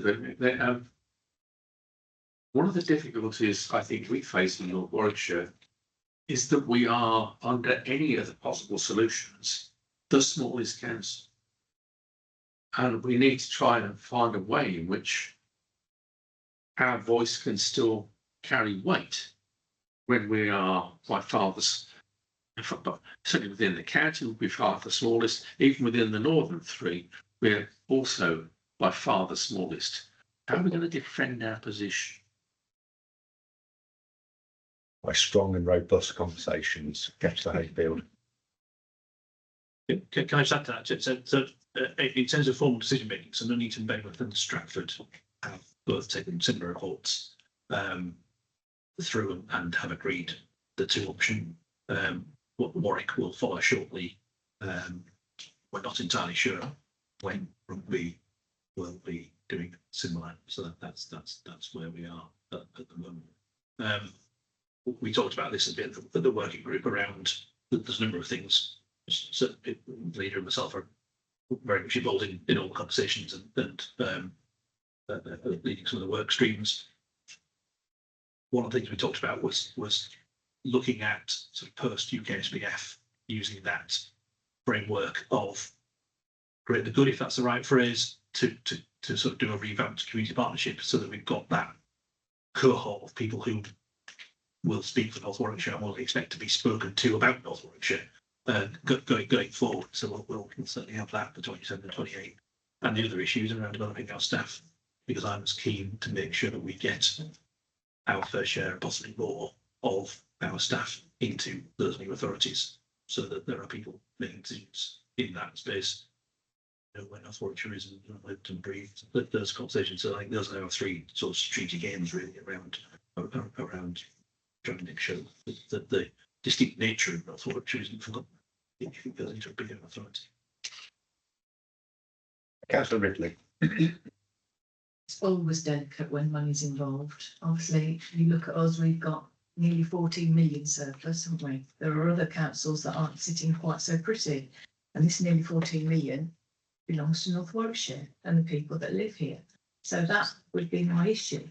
One of the difficulties I think we face in North Warwickshire is that we are, under any of the possible solutions, the smallest council. And we need to try and find a way in which our voice can still carry weight when we are by far certainly within the county, we'll be far the smallest. Even within the northern 3, we're also by far the smallest. How are we going to defend our position? By strong and robust conversations, Councillor Hayfield. Can I just add to that? So in terms of formal decision making, so Nuneaton, Bailiff and Stratford have both taken similar reports through and have agreed the 2 option. Warwick will follow shortly. We're not entirely sure when Rugby will be doing similar. So that's where we are at the moment. We talked about this a bit at the working group around. There's a number of things. So the leader and myself are very much involved in all the conversations and leading some of the work streams. One of the things we talked about was looking at sort of post UKSBF, using that framework of great the good, if that's the right phrase, to sort of do a revamped community partnership, so that we've got that cohort of people who will speak for North Warwickshire and will expect to be spoken to about North Warwickshire going forward. So we'll certainly have that for 27 and 28. And the other issues around developing our staff, because I'm as keen to make sure that we get our fair share and possibly more of our staff into those new authorities, so that there are people making decisions in that space. You know, when North Warwickshire is lived and breathed, those conversations. So I think those are our 3 sort of strategic aims really around trying to make sure that the distinct nature of North Warwickshire isn't forgotten if it goes into a bigger authority. Councillor Ridley. It's always delicate when money's involved. Obviously, you look at us, we've got nearly 14 million surplus, haven't we? There are other councils that aren't sitting quite so pretty. And this nearly 14 million belongs to North Warwickshire and the people that live here. So that would be my issue.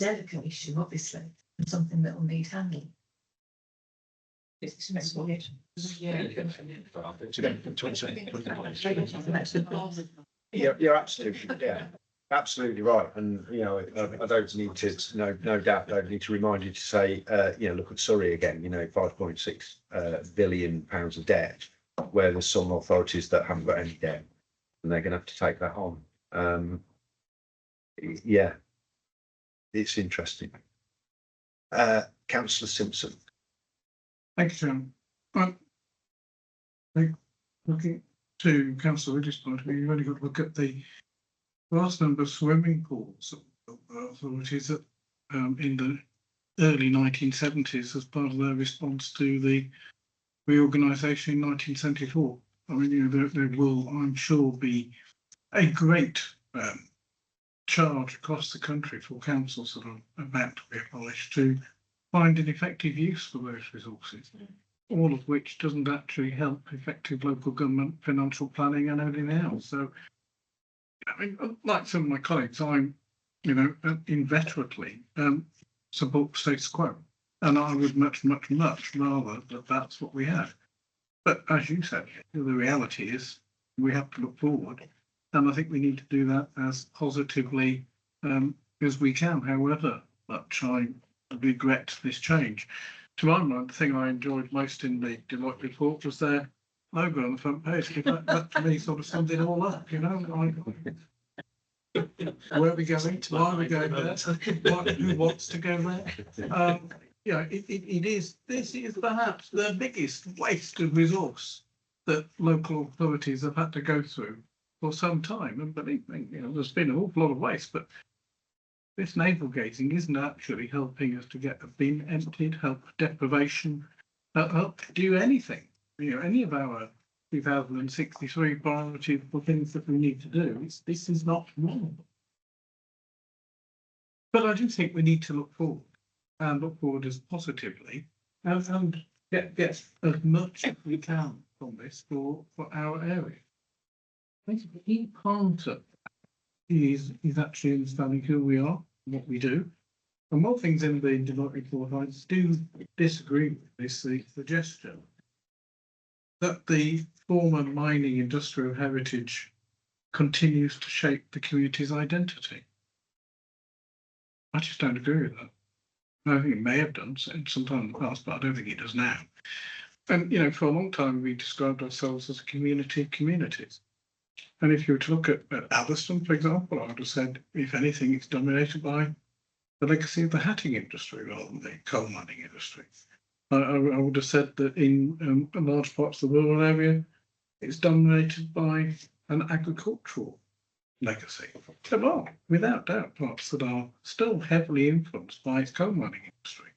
Delicate issue, obviously, and something that will need handling. It's next one. You're absolutely right, and you know I don't need to no doubt don't need to remind you to say look at Surrey again. 5.6 billion pounds of debt, where there's some authorities that haven't got any debt, and they're going to have to take that on. It's interesting. Councillor Simpson. Thank you, Chairman. Looking to Councillor Ridley's point of view, you've only got to look at the vast number of swimming pools authorities that in the early 1970s as part of their response to the reorganisation in 1974. I mean, there will, I'm sure, be a great charge across the country for councils that are about to be abolished to find an effective use for those resources, all of which doesn't actually help effective local government financial planning and everything else. So, I mean, like some of my colleagues, I'm, inveterately support status quo, and I would much rather that that's what we have. But as you said, the reality is we have to look forward And I think we need to do that as positively as we can, however much I regret this change. To my mind, the thing I enjoyed most in the Deloitte report was their logo on the front page. That to me sort of summed it all up, you know. Where are we going? Why are we going there? Who wants to go there? This is perhaps the biggest waste of resource that local authorities have had to go through for some time. And believe me, there's been an awful lot of waste, but this navel gazing isn't actually helping us to get a bin emptied, help deprivation, help do anything. Any of our 2063 priorities for things that we need to do. This is not normal. But I do think we need to look forward as positively and get as much as we can from this for our area. I think the key part of is actually understanding who we are, what we do. And one things in the Deloitte report, I do disagree with this, the suggestion that the former mining industrial heritage continues to shape the community's identity. I just don't agree with that. I think it may have done sometime in the past, but I don't think it does now. And, for a long time, we described ourselves as a community of communities. And if you were to look at Atherstone, for example, I would have said, if anything, it's dominated by the legacy of the hatting industry rather than the coal mining industry. I would have said that in large parts of the rural area, it's dominated by an agricultural legacy. There are, without doubt, parts that are still heavily influenced by its coal mining industry.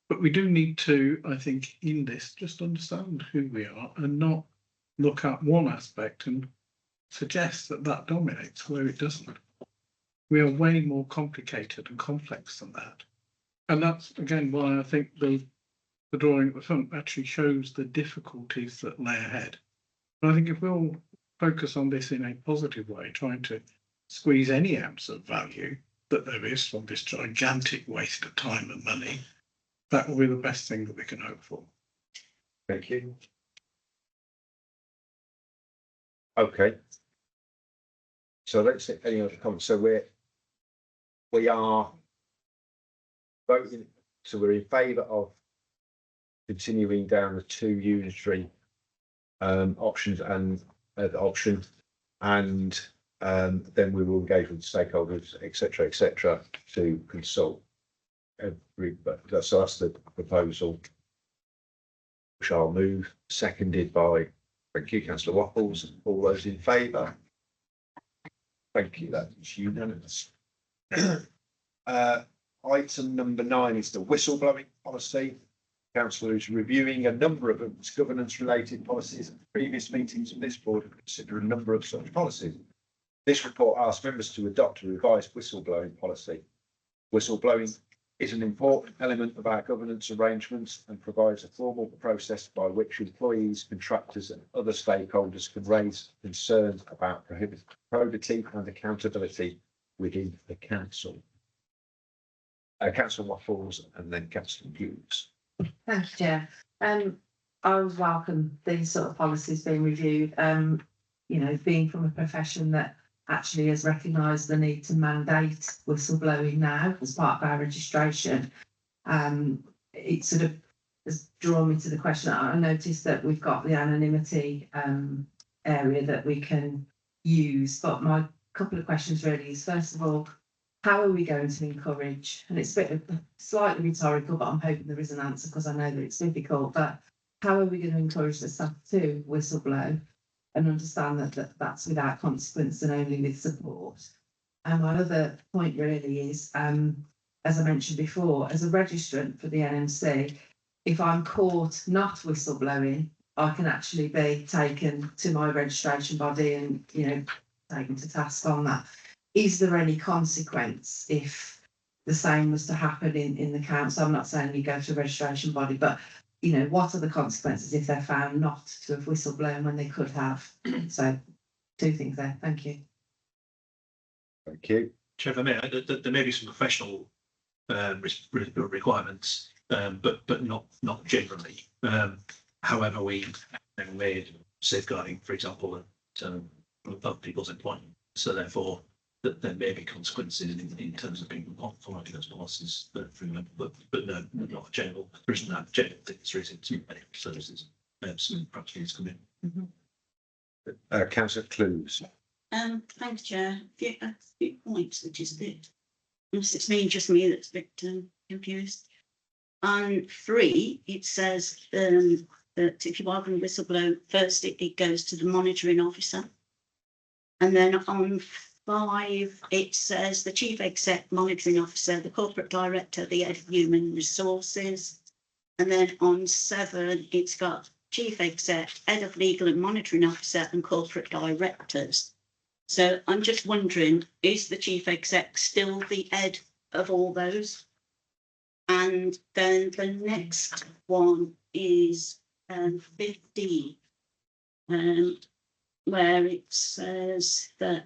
But we do need to, I think, in this, just understand who we are and not look at one aspect and suggest that dominates where it doesn't. We are way more complicated and complex than that. And that's, again, why I think the drawing at the front actually shows the difficulties that lay ahead. But I think if we'll focus on this in a positive way, trying to squeeze any ounce of value that there is from this gigantic waste of time and money, that will be the best thing that we can hope for. Thank you. Okay. So let's see any other comments. So we are voting, so we're in favour of continuing down the 2 unitary options and the option, and then we will engage with stakeholders, etc., to consult. So that's the proposal, which I'll move, seconded by, thank you, Councillor Waffles. All those in favour? Thank you, that is unanimous. Item number 9 is the whistleblowing policy. Council is reviewing a number of governance related policies. At previous meetings of this board have considered a number of such policies. This report asks members to adopt a revised whistleblowing policy. Whistleblowing is an important element of our governance arrangements and provides a formal process by which employees, contractors and other stakeholders can raise concerns about probity and accountability within the council. Councillor Waffles and then Councillor Hughes. Thank you, Chair. I welcome these sort of policies being reviewed. Being from a profession that actually has recognised the need to mandate whistleblowing now as part of our registration, it sort of has drawn me to the question. I noticed that we've got the anonymity area that we can use, but my couple of questions really is, first of all, how are we going to encourage, and it's a bit slightly rhetorical, but I'm hoping there is an answer because I know that it's difficult, but how are we going to encourage the staff to whistleblow and understand that that's without consequence and only with support? And my other point really is, as I mentioned before, as a registrant for the NMC, if I'm caught not whistleblowing, I can actually be taken to my registration body and, taken to task on that. Is there any consequence if the same was to happen in the council? I'm not saying you go to a registration body, but what are the consequences if they're found not to have whistleblown when they could have? So 2 things there. Thank you. Thank you. Chair, if I may, there may be some professional requirements, but not generally. However, we made safeguarding, for example, of people's employment. So therefore, that there may be consequences in terms of people not following those policies, but no, not jail. There isn't that jail thing. There isn't medical services. Some practices come in. Councillor Clues. Thanks, Chair. A few points, which is a bit, unless it's just me that's a bit confused. On 3, it says that if you are going to whistleblow, first it goes to the monitoring officer. And then on 5, it says the chief exec, monitoring officer, the corporate director, the head of human resources. And then on 7, it's got chief exec, head of legal and monitoring officer, and corporate directors. So I'm just wondering, is the chief exec still the head of all those? And then the next one is 15, where it says that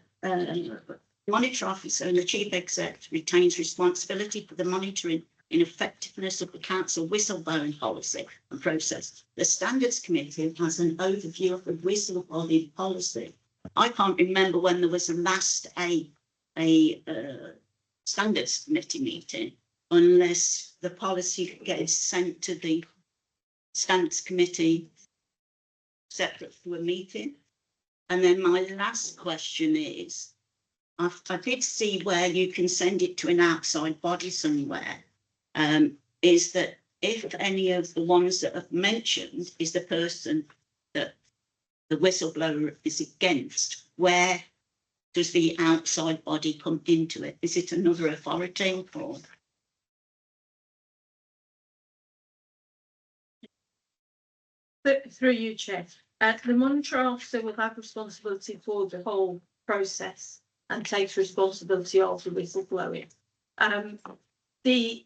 monitor officer and the chief exec retains responsibility for the monitoring and effectiveness of the council whistleblowing policy and process. The standards committee has an overview of the whistleblowing policy. I can't remember when there was a last standards committee meeting, unless the policy gets sent to the standards committee separate to a meeting. And then my last question is, I did see where you can send it to an outside body somewhere. Is that if any of the ones that I've mentioned is the person that the whistleblower is against, where does the outside body come into it? Is it another authority or? Through you, Chair. The monitor officer will have responsibility for the whole process and takes responsibility of the whistleblowing. The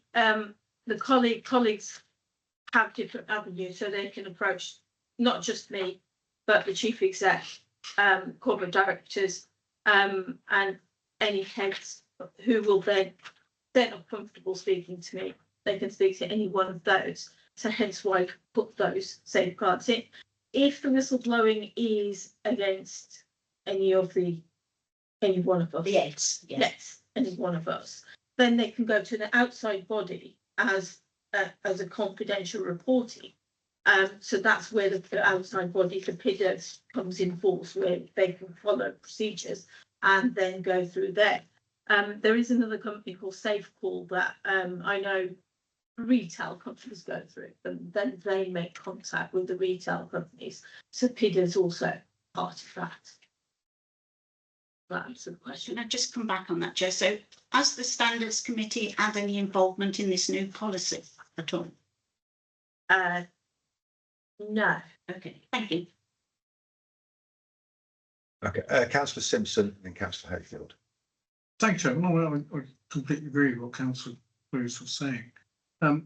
colleagues have different avenues, so they can approach not just me, but the chief exec, corporate directors, and any heads who will then, they're not comfortable speaking to me. They can speak to any one of those. So hence why I put those safeguards in. If the whistleblowing is against any one of us, yes, any one of us, then they can go to the outside body as a confidential reporting. So that's where the outside body, the PIDOS, comes in force, where they can follow procedures and then go through there. There is another company called SafeCall that I know retail companies go through, and then they make contact with the retail companies. So PIDA is also part of that. That answers the question. Can I just come back on that, Chair? So has the standards committee had any involvement in this new policy at all? No. Okay, thank you. Okay, Councillor Simpson and Councillor Hayfield. Thank you. No, I completely agree with what Councillor Bruce was saying. To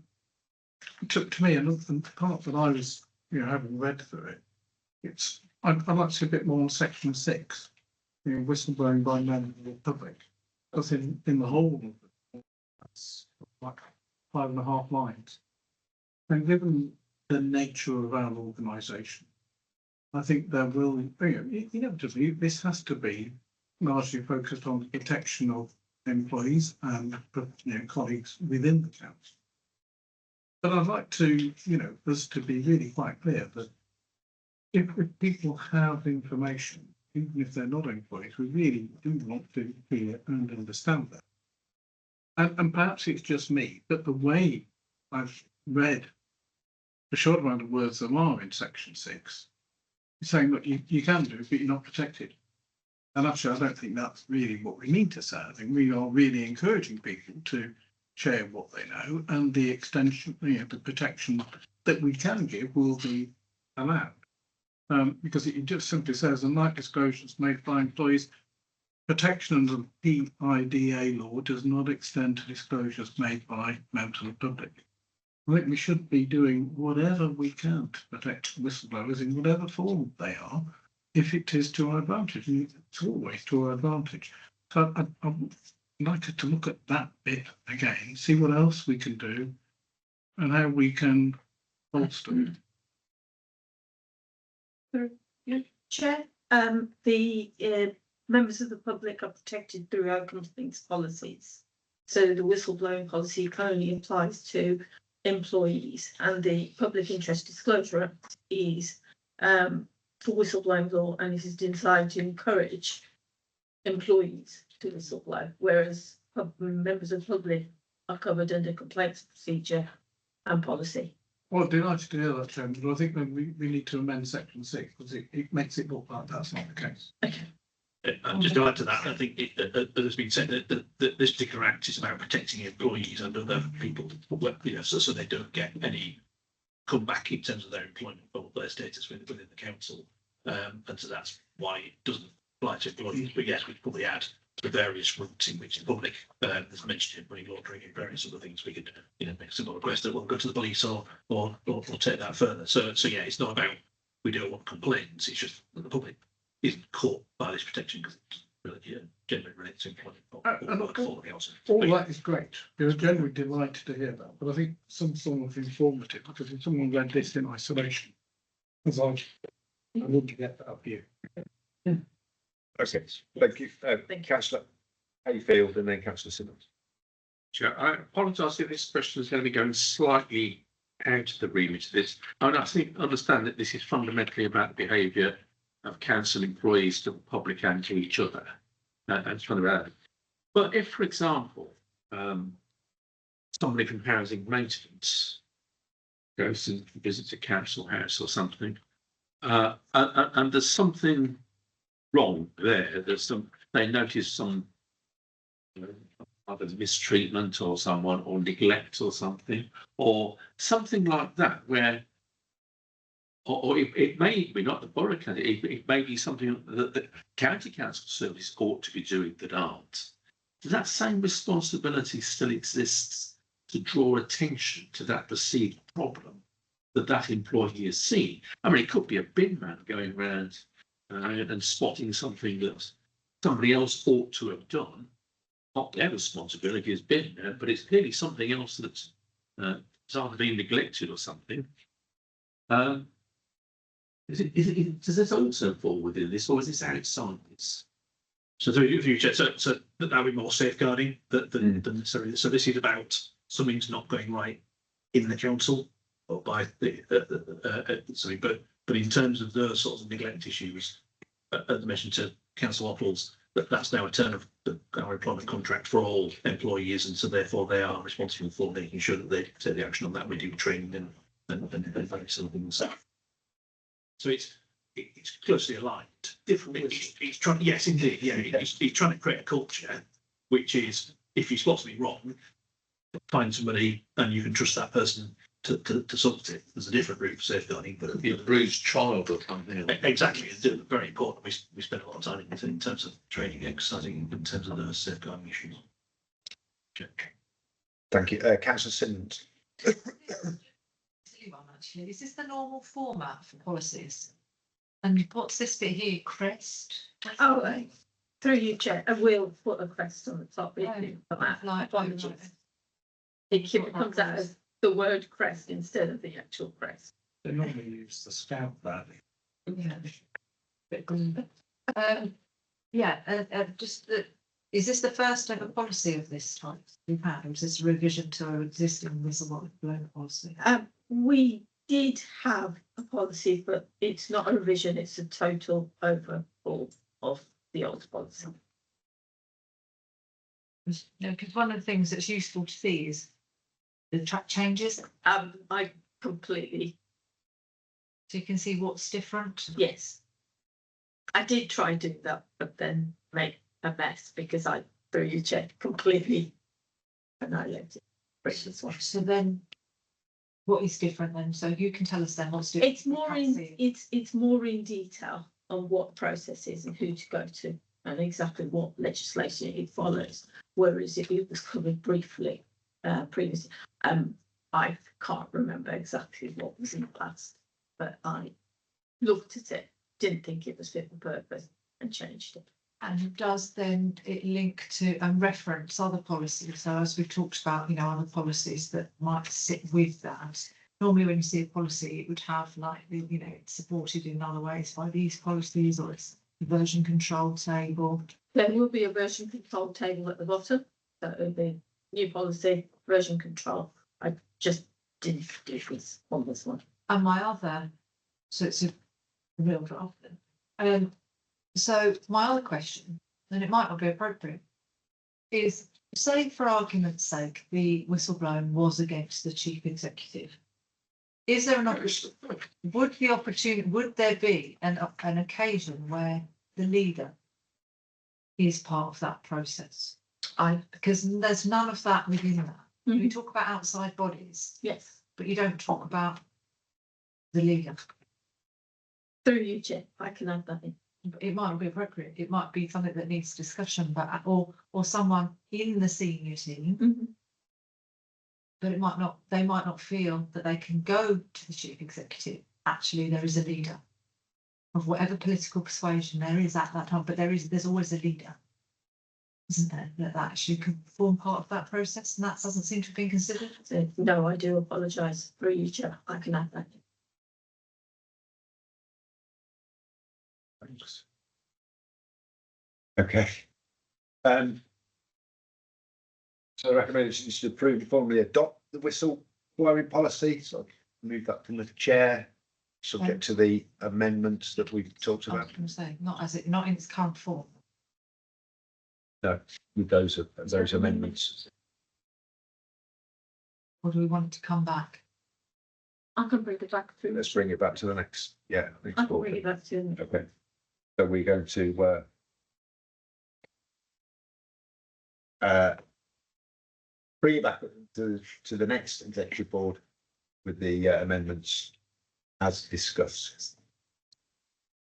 me, and the part that I was, having read through it, I'd like to see a bit more on section 6, whistleblowing by members of the public. Because in the whole, that's like 5.5 lines. And given the nature of our organisation, I think there will, inevitably, this has to be largely focused on the protection of employees and colleagues within the council. But I'd like to, us to be really quite clear that if people have information, even if they're not employees, we really do want to hear and understand that. And perhaps it's just me, but the way I've read the short amount of words there are in section 6, is saying that you can do, but you're not protected. And actually, I don't think that's really what we need to say. I think we are really encouraging people to share what they know, and the extension, the protection that we can give will be allowed. Because it just simply says, unlike disclosures made by employees, protection under the PIDA law does not extend to disclosures made by members of the public. I think we should be doing whatever we can to protect whistleblowers in whatever form they are, if it is to our advantage, and it's always to our advantage. So I'd like to look at that bit again, see what else we can do and how we can bolster it. Chair, Members of the public are protected through our complaints policies. So the whistleblowing policy only applies to employees, and the Public Interest Disclosure Act is for whistleblowing law, and it is designed to encourage employees to whistleblow, whereas members of the public are covered under complaints procedure and policy. Well, delighted to hear that, Chairman, but I think that we need to amend section 6 because it makes it look like that's not the case. Just to add to that, I think it has been said that this particular act is about protecting employees and other people, so they don't get any comeback in terms of their employment or their status within the council. And so that's why it doesn't apply to employees. But yes, we could probably add the various routes in which the public, as mentioned, money laundering and various other things, we could, make some request that we'll go to the police or take that further. So yeah, it's not about we don't want complaints. It's just that the public isn't caught by this protection because it's really generally related to employment or work for the council. All that is great. We're generally delighted to hear that, but I think some sort of informative, because if someone read this in isolation, as I wouldn't get that view. Okay, thank you. Councillor Hayfield and then Councillor Simmons. Chair, I apologise if this question is going to be going slightly out of the remit of this. I understand that this is fundamentally about the behaviour of council employees to the public and to each other. That's fundamentally. But if, for example, somebody from housing maintenance goes to visit a council house or something, and there's something wrong there, they notice some either mistreatment or someone or neglect or something like that, where or it may be not the borough council, it may be something that the county council service ought to be doing that aren't. That same responsibility still exists to draw attention to that perceived problem that employee has seen. I mean, it could be a bin man going around and spotting something that somebody else ought to have done. Not their responsibility as bin man, but it's clearly something else that's either been neglected or something. Does this also fall within this, or is this outside this? So through you, so that would be more safeguarding than necessarily. So this is about something's not going right in the council or by the but in terms of those sorts of neglect issues, as mentioned to Councillor Waffles, that's now a term of our employment contract for all employees, and so therefore they are responsible for making sure that they take the action on that. We do training and various other things. So it's closely aligned. Different. He's trying. Yes, indeed. Yeah, he's trying to create a culture, which is if you spot something wrong, find somebody and you can trust that person to sort it. There's a different route for safeguarding, but A bruised child or something. exactly, it's very important. We spend a lot of time in terms of training, exercising, in terms of those safeguarding issues. Thank you. Councillor Simmons. Silly one, actually. Is this the normal format for policies? And what's this bit here? Crest? Oh, right. Through you, Chair, and we'll put a crest on the top. Apologies. It comes out as the word crest instead of the actual crest. They normally use the scout flag. Yeah. Just is this the first ever policy of this type we've had, or is this a revision to our existing whistleblower policy? We did have a policy, but it's not a revision, it's a total overhaul of the old policy. No, because one of the things that's useful to see is the track changes, I completely, so you can see what's different. yes. I did try and do that, but then make a mess because I, through you, Chair, completely annihilated previous one. So then, what is different then? So you can tell us then what's different. It's more it's more in detail on what process is and who to go to and exactly what legislation it follows. Whereas if it was covered briefly previously, I can't remember exactly what was in the past, but I looked at it, didn't think it was fit for purpose and changed it. And does then it link to and reference other policies? So as we've talked about, other policies that might sit with that. Normally when you see a policy, it would have like, it's supported in other ways by these policies or it's version control table. There will be a version control table at the bottom, that will be new policy, version control. I just didn't do this on this one. And my other, so it's a real draft then. So my other question, and it might not be appropriate, is say for argument's sake, the whistleblowing was against the chief executive. Is there an opportunity, would there be an occasion where the leader is part of that process? Because there's none of that within that. We talk about outside bodies, Yes, but you don't talk about the leader. through you, Chair, I can add that in. It might not be appropriate. It might be something that needs discussion, but or someone in the senior team. But it might not. They might not feel that they can go to the chief executive. Actually, there is a leader of whatever political persuasion there is at that time. But there's always a leader, isn't there? That actually can form part of that process, and that doesn't seem to have been considered. So, no, I do apologise, through you, Chair, I can add that in. Thanks. Okay. So the recommendation is to approve and formally adopt the whistleblowing policy. So I move that from the chair, subject to the amendments that we've talked I was about. going to say not in its current form. With those amendments. Or do we want it to come back? I can bring it back through. Let's bring it back to the next. Yeah. Next I can board. bring it back to. Okay. So we're going to bring it back to the next executive board with the amendments as discussed.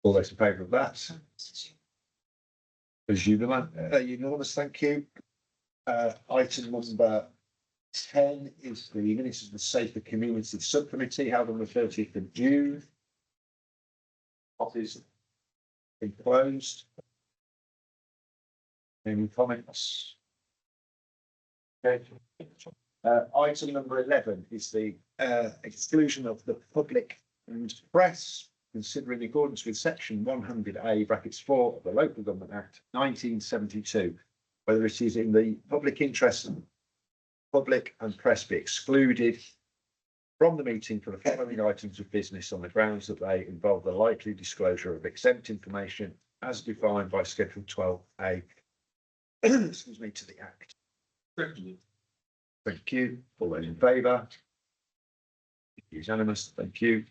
All those in favour of that? As unanimous, thank you. Item number 10 is the minutes of the Safer Community Subcommittee held on the 30th of June. Copies enclosed. Any comments? Okay. Item number 11 is the exclusion of the public and press, considering in accordance with section 100A brackets 4 of the Local Government Act 1972, whether it is in the public interest, public and press be excluded from the meeting for the following items of business on the grounds that they involve the likely disclosure of exempt information as defined by Schedule 12A excuse me, to the Act. Thank you. All those in favour? Unanimous. Thank you.